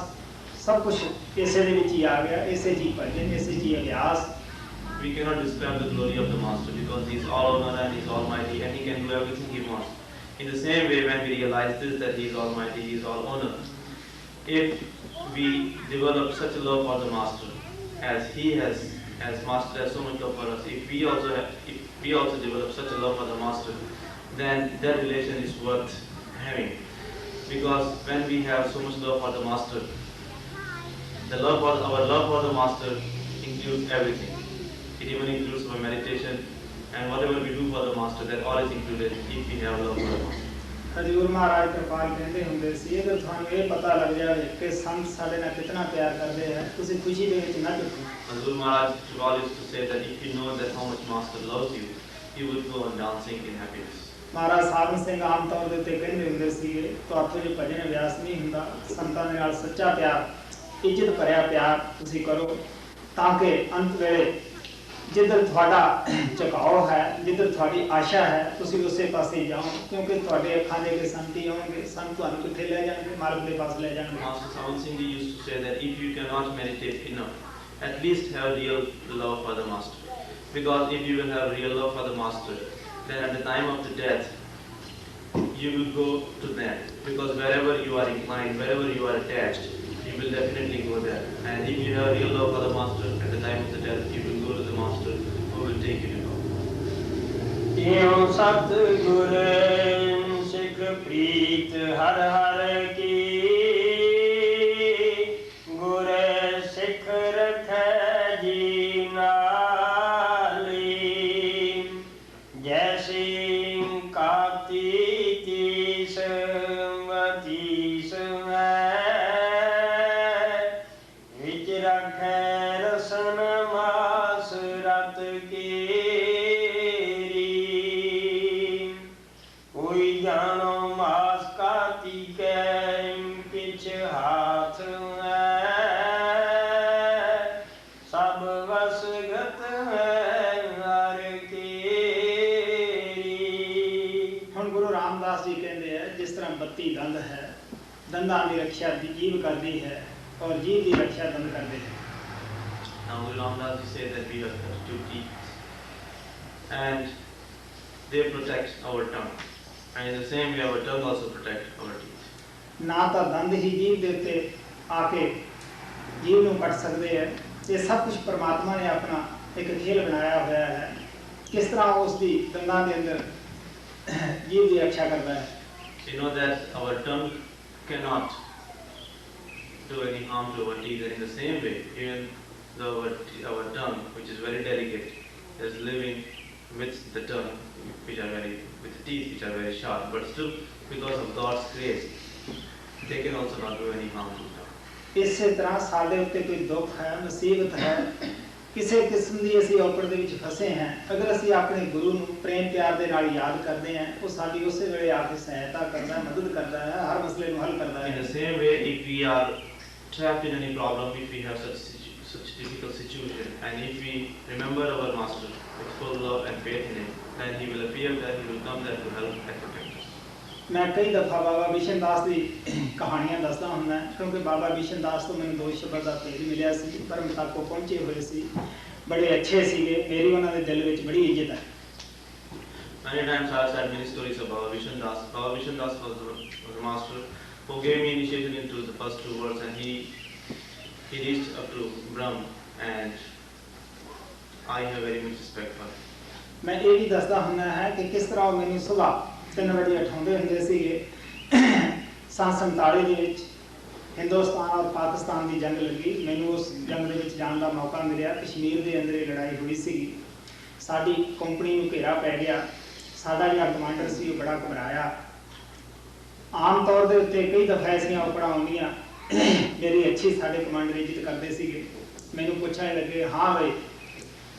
B: सब कुछ इसे दे विच ही आ गया, इसे जी भजन, इसे जी अभ्यास.
C: We cannot describe the glory of the master because he is all honor and he is almighty and he can do everything he wants. In the same way, when we realize this, that he is almighty, he is all honor, if we develop such a love for the master as he has, as master has so much love for us, if we also develop such a love for the master, then that relation is worth having. Because when we have so much love for the master, our love for the master includes everything. It even includes our meditation and whatever we do for the master, that all is included if we have love for the master.
B: हजूर महाराज कृपाल कहते होंगे सी अगर थानू ये पता लग जाए कि संत साडे नाल कितना प्यार करते हैं तुसी खुशी दे विच ना टुटो.
C: Hazur Maharaj Shubal used to say that if you know that how much master loves you, you would go on dancing in happiness.
B: महाराज साधन सिंह आम तौर ਦੇ ਉੱਤੇ ਕਹਿੰਦੇ ਹੁੰਦੇ ਸੀ ਤੁਹਾਡੇ ਜੇ ਭਜਨ ਅਭਿਆਸ ਨਹੀਂ ਹੁੰਦਾ ਸੰਤਾਂ ਦੇ ਨਾਲ ਸੱਚਾ ਪਿਆਰ ਇੱਜ਼ਤ ਭਰਿਆ ਪਿਆਰ ਤੁਸੀਂ ਕਰੋ ਤਾਂ ਕਿ ਅੰਤ ਵੇਲੇ जिधर थोड़ा झुकाव है, जिधर थोड़ी आशा है, तुसी उसे पासे जाओ क्योंकि थोड़े अखां दे के संत ही होंगे, संत तुहानू किथे ले जाणगे, मार्ग दे पास ले जाणगे.
C: Master Sant Singh Ji used to say that if you cannot meditate enough, at least have real love for the master. Because if you will have real love for the master, then at the time of the death, you will go to them. Because wherever you are inclined, wherever you are attached, you will definitely go there. And if you have real love for the master, at the time of the death, you will go to the master who will take you to God.
A: ਏਉ ਸਤਿਗੁਰ ਸਿੱਖ ਪ੍ਰੀਤ ਹਰ ਹਰ ਕੀ ਗੁਰ ਸਿੱਖ ਰਖੈ ਜੀ ਨਾਲੀ ਜੈਸੀ ਕਾਤੀ ਤੀਸ ਵਤੀਸ ਹੈ ਵਿਚ ਰਖੈ ਰਸਨ ਮਾਸ ਰਤ ਕੀ जानो मास काती के पिछ हाथ सब वसगत हर केरी.
B: ਹੁਣ ਗੁਰੂ ਰਾਮਦਾਸ ਜੀ ਕਹਿੰਦੇ ਹੈ ਜਿਸ ਤਰ੍ਹਾਂ ਬੱਤੀ ਦੰਦ ਹੈ, ਦੰਦਾਂ ਦੀ ਰੱਖਿਆ ਜੀਭ ਕਰਦੀ ਹੈ ਔਰ ਜੀਭ ਦੀ ਰੱਖਿਆ ਦੰਦ ਕਰਦੇ ਹੈ.
C: Now Guru Ramdas Ji said that we have two teeth and they protect our tongue. And in the same way, our tongue also protects our teeth.
B: ਨਾ ਤਾਂ ਦੰਦ ਹੀ ਜੀਭ ਦੇ ਉੱਤੇ ਆ ਕੇ ਜੀਭ ਨੂੰ ਕੱਟ ਸਕਦੇ ਹੈ. ਇਹ ਸਭ ਕੁਝ ਪਰਮਾਤਮਾ ਨੇ ਆਪਣਾ ਇੱਕ ਖੇਲ ਬਣਾਇਆ ਹੋਇਆ ਹੈ. ਕਿਸ ਤਰ੍ਹਾਂ ਉਸ ਦੀ ਦੰਦਾਂ ਦੇ ਅੰਦਰ ਜੀਭ ਦੀ ਰੱਖਿਆ ਕਰਦਾ ਹੈ.
C: You know that our tongue cannot do any harm to our teeth. And in the same way, even though our tongue, which is very delicate, is living with the tongue, with the teeth which are very sharp, but still because of God's grace, they can also not do any harm to them.
B: ਇਸੇ ਤਰ੍ਹਾਂ ਸਾਡੇ ਉੱਤੇ ਕੋਈ ਦੁੱਖ ਹੈ, ਮੁਸੀਬਤ ਹੈ, ਕਿਸੇ ਕਿਸਮ ਦੀ ਅਸੀਂ ਔਕੜ ਦੇ ਵਿੱਚ ਫਸੇ ਹਾਂ, ਅਗਰ ਅਸੀਂ ਆਪਣੇ ਗੁਰੂ ਨੂੰ ਪ੍ਰੇਮ ਪਿਆਰ ਦੇ ਨਾਲ ਯਾਦ ਕਰਦੇ ਹਾਂ, ਉਹ ਸਾਡੀ ਉਸੇ ਵੇਲੇ ਆ ਕੇ ਸਹਾਇਤਾ ਕਰਦਾ ਹੈ, ਮਦਦ ਕਰਦਾ ਹੈ, ਹਰ ਮਸਲੇ ਨੂੰ ਹੱਲ ਕਰਦਾ ਹੈ.
C: In the same way, if we are trapped in any problem, if we have such difficult situation, and if we remember our master with full love and faith in him, then he will appear there, he will come there to help and protect us.
B: मैं कई दफ़ा बाबा बिशन दास की कहानियां दसदा हुंदा क्योंकि बाबा बिशन दास तो मैंने 2 शब्द का भेद मिलिया सी परम तक को पहुंचे हुए सी बड़े अच्छे सीगे मेरी उन्होंने दिल विच बड़ी इज्जत है
C: Many times I have said many stories about Baba Vishan Das. Baba Vishan Das was the master who gave me initiation into the first 2 words, and he reached up to Brahm, and I have very much respect for him.
B: मैं ये भी दसदा हुंदा है कि किस तरह वो मैंने सुबह 3 बजे उठाउंदे हुंदे सीगे सन 47 ਦੇ ਵਿੱਚ हिंदुस्तान और पाकिस्तान की जंग लगी मैंने उस जंग के जाने का मौका मिला कश्मीर के अंदर ये लड़ाई हुई सी साड़ी कंपनी में घेरा पै गया साडा जिहड़ा कमांडर सी वो बड़ा घबराया आम तौर के उत्ते कई दफा ऐसियां औकड़ां आउंदियां मेरी अच्छी साडे कमांडर इज्जत करते सीगे मैनूं पुछण लगे हाँ भाई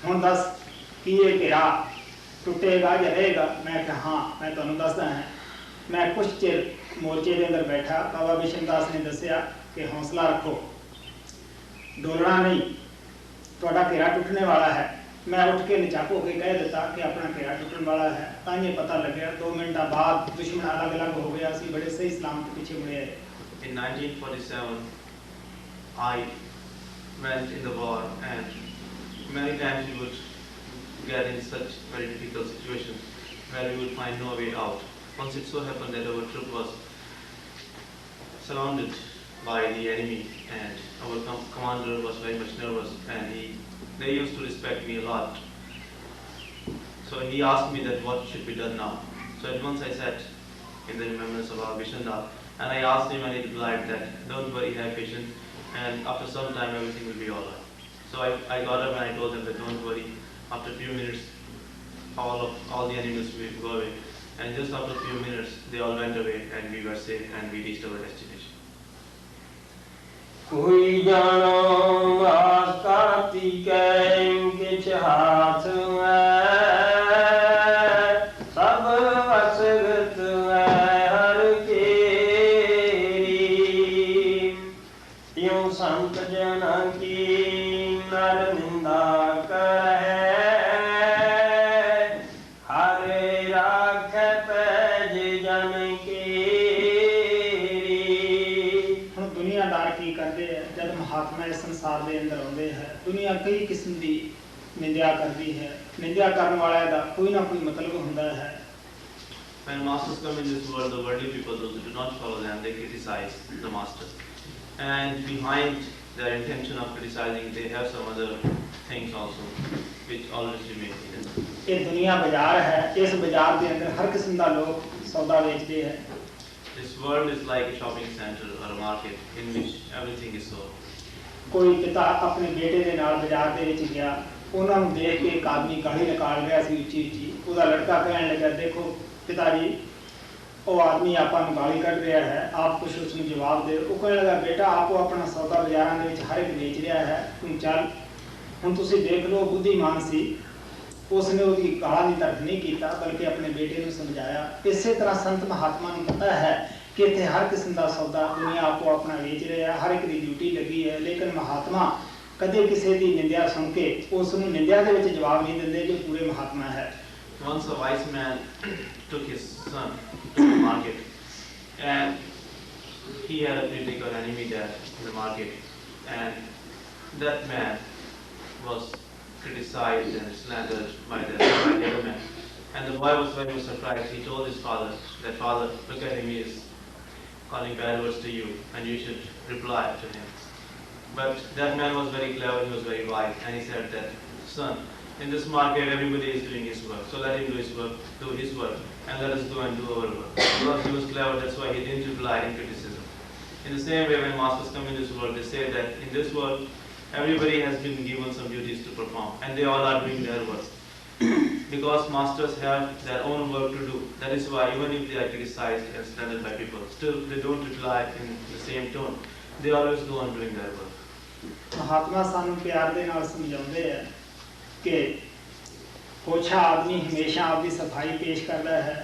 B: हुण दस की ये घेरा टुटेगा या रहेगा मैं कहा हाँ मैं तुहानूं दसदा हां मैं कुछ चिर मोर्चे के अंदर बैठा बाबा बिशन दास ने दसिया कि हौसला रखो डोलना नहीं थोड़ा घेरा टुटने वाला है मैं उठ के निचाक होकर कह देता कि अपना घेरा टुटने वाला है तां ये पता लगे 2 मिनट बाद दुश्मन अलग अलग हो गया सी बड़े सही सलामत पीछे मुड़े आए
C: In 1947 I went in the war, and many times we would get in such very difficult situations where we would find no way out. Once it so happened that our troop was surrounded by the enemy, and our commander was very much nervous, and they used to respect me a lot. So he asked me that what should be done now. So at once I sat in the remembrance of our Vishanda, and I asked him, and he replied that don't worry, have patience, and after some time everything will be alright. So I got up and I told them that don't worry, after a few minutes all the enemies will go away. And just after a few minutes, they all went away, and we were safe, and we reached our destination.
A: कोई जानो मास कार्तिकेय किछ हाथ सब वसगत हर केरी त्यों संत जन की नर निंदा करे
B: महात्मा इस संसार के अंदर आते हैं दुनिया कई किस्म की निंदा करती है निंदा करने वाले का कोई ना कोई मतलब होता है
C: When masters come in this world, the worldly people, those who do not follow them, they criticize the masters. And behind their intention of criticizing, they have some other things also, which always remain hidden.
B: ये दुनिया बाजार है इस बाजार के अंदर हर किस्म का लोग सौदा बेचते हैं
C: This world is like a shopping center or a market in which everything is sold.
B: कोई पिता अपने बेटे के नाल बाजार दे विच गया उन्होंने देख के एक आदमी गाड़ी निकाल रहा सी उची उची उसका लड़का कहने लगा देखो पिताजी वो आदमी आपा गाली कट रहा है आप कुछ उसमें जवाब दे वो कहने लगा बेटा आपको अपना सौदा बाजारां दे विच हर एक बेच रहा है तुम चल हुण तुसीं देख लो बुद्धिमान सी उसने उसकी गाला नहीं तर्क नहीं किया बल्कि अपने बेटे को समझाया इसी तरह संत महात्मा को पता है कि इतने हर किस्म का सौदा दुनिया आपको अपना बेच रहा है हर एक की ड्यूटी लगी है लेकिन महात्मा कदे किसी की निंदा सुन के उसनूं निंदा दे विच जवाब नहीं दिंदे जो पूरे महात्मा है
C: Once a wise man took his son to the market, and he had a critical enemy there in the market, and that man was criticized and slandered by the other man. And the boy was very much surprised. He told his father that, Father, look at him, he is calling bad words to you, and you should reply to him. But that man was very clever, he was very wise, and he said that, son, in this market everybody is doing his work, so let him do his work, and let us go and do our work. Because he was clever, that's why he didn't reply in criticism. In the same way, when masters come in this world, they say that in this world, everybody has been given some duties to perform, and they all are doing their work. Because masters have their own work to do. That is why even if they are criticized and slandered by people, still they don't reply in the same tone. They always go on doing their work.
B: महात्मा सानू प्यार दे नाल समझाਉਂਦੇ हैं कि कोछा आदमी हमेशा आपकी सफाई पेश करता है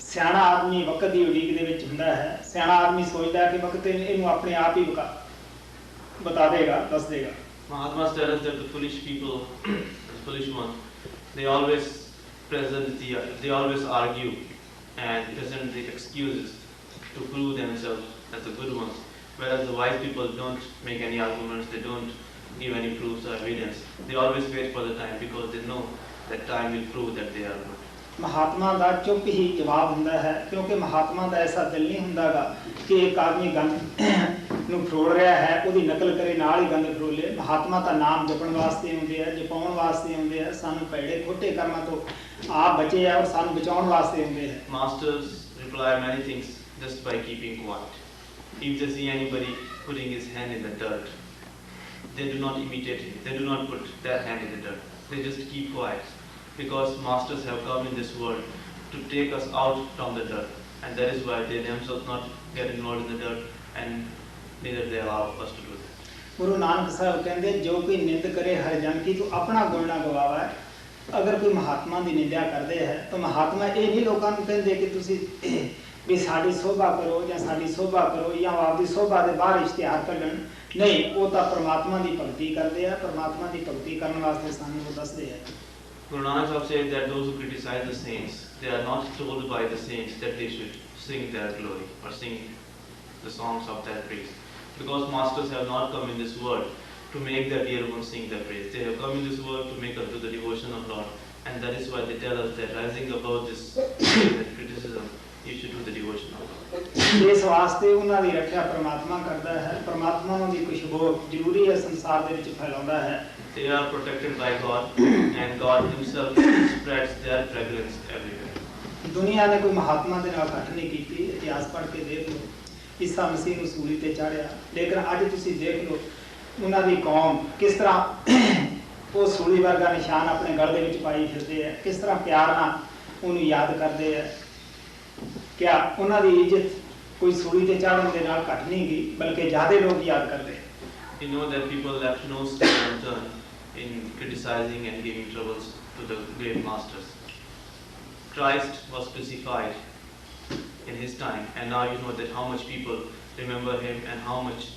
B: सियाणा आदमी वक्त की उड़ीक दे विच हुंदा है सियाणा आदमी सोचता है कि वक्त इहनूं अपने आप ही बता देगा दस देगा
C: Mahatma tells us that the foolish people, the foolish ones, they always argue and present the excuses to prove themselves as the good ones. Whereas the wise people don't make any arguments, they don't give any proofs or evidence. They always wait for the time because they know that time will prove that they are good.
B: महात्मा ਦਾ ਚੁੱਪ ਹੀ ਜਵਾਬ ਹੁੰਦਾ ਹੈ, ਕਿਉਂਕਿ ਮਹਾਤਮਾ ਦਾ ਐਸਾ ਦਿਲ ਨਹੀਂ ਹੁੰਦਾਗਾ ਕਿ ਇੱਕ ਆਦਮੀ ਗੰਦ ਨੂੰ ਫਰੋੜ ਰਿਹਾ ਹੈ ਉਹਦੀ ਨਕਲ ਕਰੇ ਨਾਲ ਹੀ ਗੰਦ ਫਰੋਲੇ। ਮਹਾਤਮਾ ਤਾਂ ਨਾਮ ਜਪਣ ਵਾਸਤੇ ਆਉਂਦੇ ਆ, ਜਪਾਉਣ ਵਾਸਤੇ ਆਉਂਦੇ ਆ, ਸਾਨੂੰ ਭੈੜੇ ਖੋਟੇ ਕਰਮਾਂ ਤੋਂ ਆਪ ਬਚੇ ਆ ਔਰ ਸਾਨੂੰ ਬਚਾਉਣ ਵਾਸਤੇ ਆਉਂਦੇ ਆ।
C: Masters reply many things just by keeping quiet. If they see anybody putting his hand in the dirt, they do not imitate him, they do not put their hand in the dirt, they just keep quiet. Because masters have come in this world to take us out from the dirt, and that is why they themselves not get involved in the dirt, and neither they allow us to do that.
B: Guru Nanak साहब कहते जो कोई निंद करे हर जन की तो अपना गुण ना गवावा। अगर कोई महात्मा की निंदा करते हैं तो महात्मा ये नहीं लोगों को कहते कि तुसी भी साड़ी शोभा करो या साड़ी शोभा करो या आपकी शोभा के बाहर इश्तिहार कढ़न, नहीं, वो तो परमात्मा की भगती करते हैं। परमात्मा की भगती करने वास्ते सानू वो दसते हैं।
C: Guru Nanak Sahib said that those who criticize the saints, they are not told by the saints that they should sing their glory or sing the songs of their praise. Because masters have not come in this world to make their dear ones sing their praise. They have come in this world to make us do the devotion of Lord. And that is why they tell us that rising above this criticism, you should do the devotion of Lord.
B: इस वास्ते उन्हां दी रक्षा परमात्मा करता है। परमात्मा उन्हां दी खुशबू जरूरी है संसार दे विच फैलाउंदा है।
C: They are protected by God, and God Himself spreads their fragrance everywhere.
B: दुनिया ने कोई महात्मा दे नाल घट नहीं कीती। इतिहास पढ़ के देख लो, ईसा मसीह नूं सूली ते चाढ़िया, लेकिन अज तुसीं देख लो उन्हां दी कौम किस तरह वो सूली वर्गा निशान अपने गल दे विच पाई फिरदे है, किस तरह प्यार नाल उहनूं याद करदे है। क्या उन्हां दी इज्जत कोई सूली ते चाढ़न दे नाल घट नहीं गई, बल्कि ज़्यादा लोग याद करदे।
C: You know that people left no stone unturned in criticizing and giving troubles to the great masters. Christ was crucified in his time, and now you know that how much people remember him and how much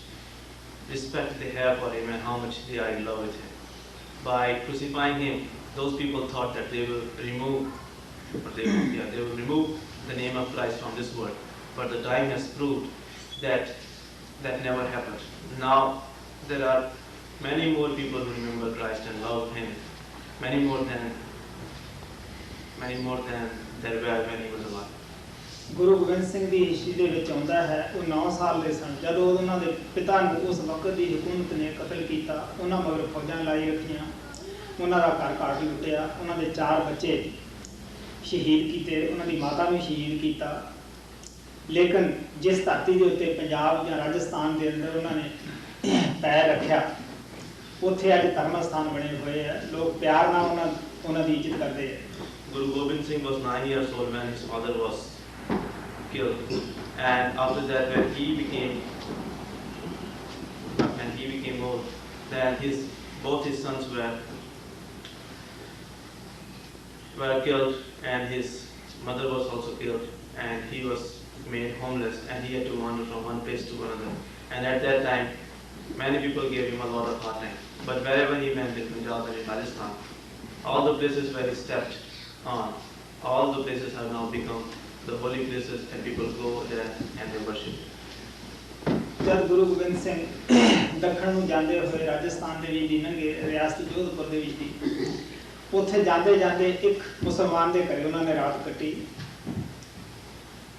C: respect they have for him and how much they are in love with him. By crucifying him, those people thought that they will remove the name of Christ from this world. But the time has proved that that never happened. Now there are many more people who remember Christ and love him, many more than there were when he was alive.
B: Guru Gobind Singh the history दे विच आउंदा है, वो 9 साल दे सन जदों उन्हां दे पिता नूं उस वक्त दी हुकूमत ने कतल कीता। उन्हां मगर फौजां लाई रखियां, उन्हां दा घर काट लुटिया, उन्हां दे 4 बच्चे शहीद कीते, उन्हां दी माता नूं शहीद कीता। लेकिन जिस धरती दे उत्ते पंजाब या राजस्थान दे अंदर उन्होंने पैर रखा, उत्थे अज धर्म स्थान बने हुए हैं। लोग प्यार नाल उन्हां दी इज्जत करते हैं।
C: Guru Gobind Singh was 9 years old when his father was killed, and after that when he became old, then both his sons were killed, and his mother was also killed, and he was made homeless, and he had to wander from one place to another. And at that time, many people gave him a lot of hard time. But wherever he went in Punjab and in Rajasthan, all the places where he stepped on, all the places have now become the holy places, and people go there and they worship.
B: जब गुरु गोबिंद सिंह दक्षिण ਨੂੰ ਜਾਂਦੇ ਹੋਏ ਰਾਜਸਥਾਨ ਦੇ ਵਿੱਚ ਲੰਘੇ, ਰਿਆਸਤ ਜੋਧਪੁਰ ਦੇ ਵਿੱਚ ਦੀ, ਉੱਥੇ ਜਾਂਦੇ ਜਾਂਦੇ ਇੱਕ ਮੁਸਲਮਾਨ ਦੇ ਘਰੇ ਉਹਨਾਂ ਨੇ ਰਾਤ ਕੱਟੀ।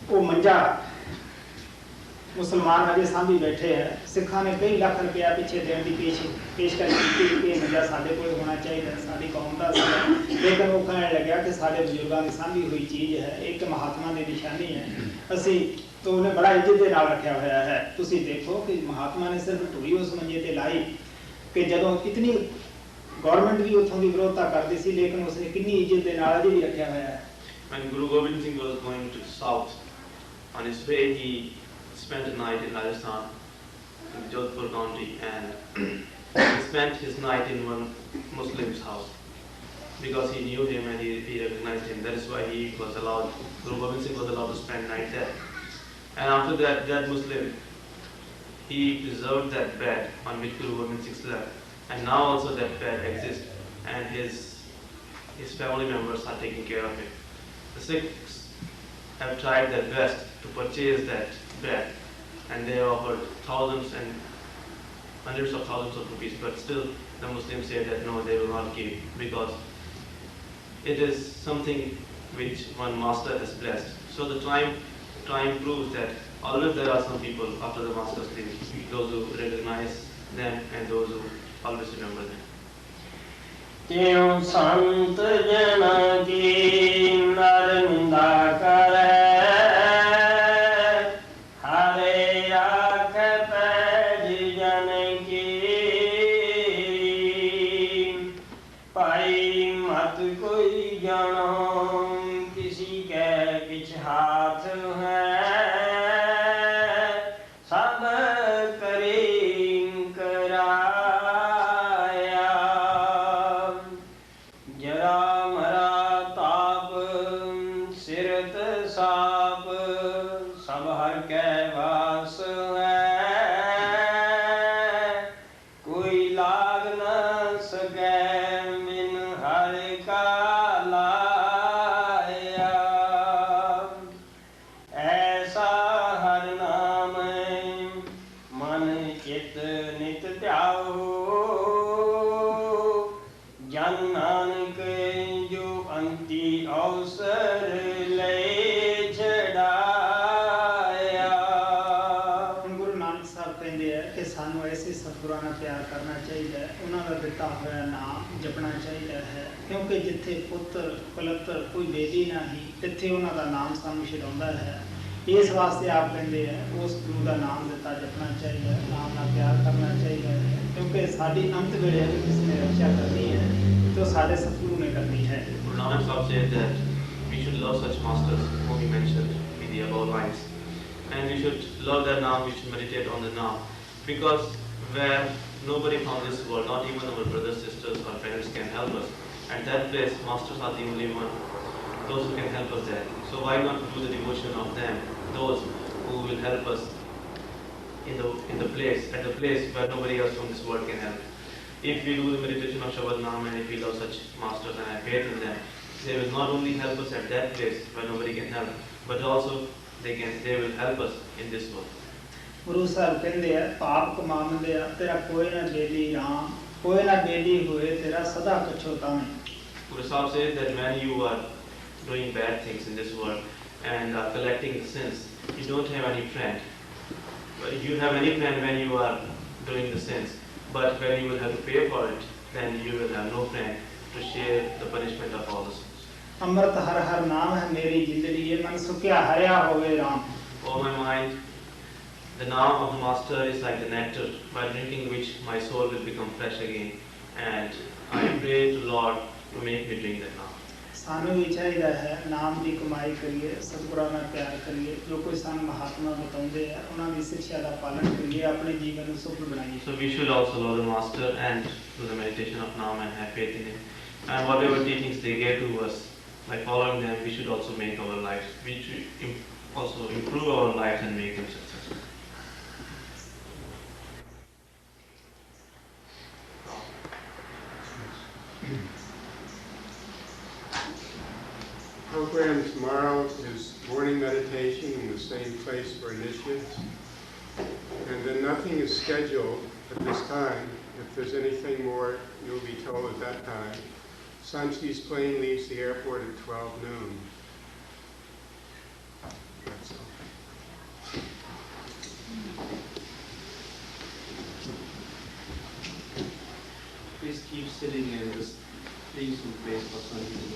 B: ਉਹ ਮੰਜਾ मुसलमान अजे सांभी बैठे हैं। सिखा ने कई लाख रुपया पिछे देने की पेशकश की कि मंजा साढ़े को होना चाहिए, साड़ी कौम का, लेकिन वो कहने लगे कि साढ़े बजुर्गों की सांभी हुई चीज़ है, एक महात्मा की निशानी है, असी तो उन्हें बड़ा इज्जत के नाल रखा हुआ है। तुसी देखो कि महात्मा ने सिर्फ ढूई उस मंजे ते लाई कि जदों इतनी गवर्नमेंट भी उतों की विरोधता करती सी, लेकिन उसने कितनी इज्जत के नाल अजे भी रखा हुआ है।
C: When Guru Gobind Singh was going to south, on his way he spent a night in Rajasthan, in Jodhpur county, and he spent his night in one Muslim's house because he knew him and he recognized him. That is why he was allowed, Guru Gobind Singh was allowed to spend night there. And after that, that Muslim, he preserved that bed on which Guru Gobind Singh slept, and now also that bed exists, and his family members are taking care of him. The Sikhs have tried their best to purchase that bread, and they offered thousands and hundreds of thousands of rupees, but still the Muslims say that no, they will not give, because it is something which one master has blessed. So the time proves that always there are some people after the master's leave, those who recognize them and those who always remember them.
A: त्यों संत जना की नर निंदा करे हरे आँख page जन की पाई मत कोई जानो किसी के पिछ हाथ है सब करें कराया जरा मरा ताप सिरत साप सब हर के वास है कोई लाग न सके मिन हर का लाया ऐसा हर नाम मन चित नित त्याओ जन नानक जो अंति अवसर ले छड़ाया।
B: ਹੁਣ ਗੁਰੂ ਨਾਨਕ ਸਾਹਿਬ ਕਹਿੰਦੇ ਆ ਕਿ ਸਾਨੂੰ ਐਸੇ ਸਤਿਗੁਰਾਂ ਨਾਲ ਪਿਆਰ ਕਰਨਾ ਚਾਹੀਦਾ ਹੈ, ਉਹਨਾਂ ਦਾ ਦਿੱਤਾ ਹੋਇਆ ਨਾਮ ਜਪਣਾ ਚਾਹੀਦਾ ਹੈ, ਕਿਉਂਕਿ ਜਿੱਥੇ ਪੁੱਤਰ ਪਲੱਤਰ ਕੋਈ ਬੇਦੀ ਨਹੀਂ ਤਿੱਥੇ ਉਹਨਾਂ ਦਾ ਨਾਮ ਸਾਨੂੰ ਛਡਾਉਂਦਾ ਹੈ। ਇਸ ਵਾਸਤੇ ਆਪ ਕਹਿੰਦੇ ਆ ਉਸ ਗੁਰੂ ਦਾ ਨਾਮ ਦਿੱਤਾ ਜਪਣਾ ਚਾਹੀਦਾ ਹੈ, ਨਾਮ ਨਾਲ ਪਿਆਰ ਕਰਨਾ ਚਾਹੀਦਾ ਹੈ, ਕਿਉਂਕਿ ਸਾਡੀ ਅੰਤ ਵੇਲੇ ਅਗਰ ਕਿਸੇ ਨੇ ਰੱਖਿਆ ਕਰਨੀ ਹੈ ਤਾਂ ਸਾਡੇ ਸਤਿਗੁਰੂ ਨੇ ਕਰਨੀ ਹੈ।
C: Guru Nanak Sahib said that we should love such masters whom he mentioned in the above lines, and we should love their naam, we should meditate on the naam, because where nobody from this world, not even our brothers, sisters or parents can help us, at that place masters are the only one, those who can help us there. So why not do the devotion of them, those who will help us in the place, at the place where nobody else from this world can help. If we do the meditation of Shabad Naam and if we love such masters and have faith in them, they will not only help us at that place where nobody can help, but also they will help us in this world.
B: Guru Sahib ਕਹਿੰਦੇ ਆ ਪਾਪ ਕਮਾਉਂਦੇ ਆ ਤੇਰਾ ਕੋਈ ਨਾ ਬੇਲੀ ਰਾਮ ਕੋਈ ਨਾ ਬੇਲੀ ਹੋਏ ਤੇਰਾ ਸਦਾ ਕਛੋ ਤਾਵੇਂ।
C: Guru Sahib says that when you are doing bad things in this world and are collecting sins, you don't have any friend. But you have any friend when you are doing the sins, but when you will have to pay for it, then you will have no friend to share the punishment of all the sins.
B: ਅੰਮ੍ਰਿਤ ਹਰ ਹਰ ਨਾਮ ਹੈ ਮੇਰੀ ਜ਼ਿੰਦੜੀ ਇਹ ਮਨ ਸੁਖਿਆ ਹਰਿਆ ਹੋਵੇ Ram.
C: Oh my mind, the naam of the master is like the nectar, by drinking which my soul will become fresh again, and I pray to Lord to make me drink that naam.
B: ਸਾਨੂੰ ਵੀ ਚਾਹੀਦਾ ਹੈ ਨਾਮ ਦੀ ਕਮਾਈ ਕਰੀਏ, ਸਤਿਗੁਰਾਂ ਨਾਲ ਪਿਆਰ ਕਰੀਏ, ਜੋ ਕੋਈ ਸਾਨੂੰ ਮਹਾਤਮਾ ਬਤਾਉਂਦੇ ਆ ਉਹਨਾਂ ਦੀ ਸਿੱਖਿਆ ਦਾ ਪਾਲਣ ਕਰੀਏ, ਆਪਣੇ ਜੀਵਨ ਨੂੰ ਸਫਲ ਬਣਾਈਏ।
C: So we should also love the master and do the meditation of naam and have faith in him. And whatever teachings they gave to us, by following them, we should also make our lives, we should also improve our lives and make them successful.
D: Program tomorrow is morning meditation in the same place for initiates. And then nothing is scheduled at this time. If there's anything more, you'll be told at that time. Sanchi's plane leaves the airport at 12 noon. That's all.
C: Please keep sitting in this peaceful place for Sanchi.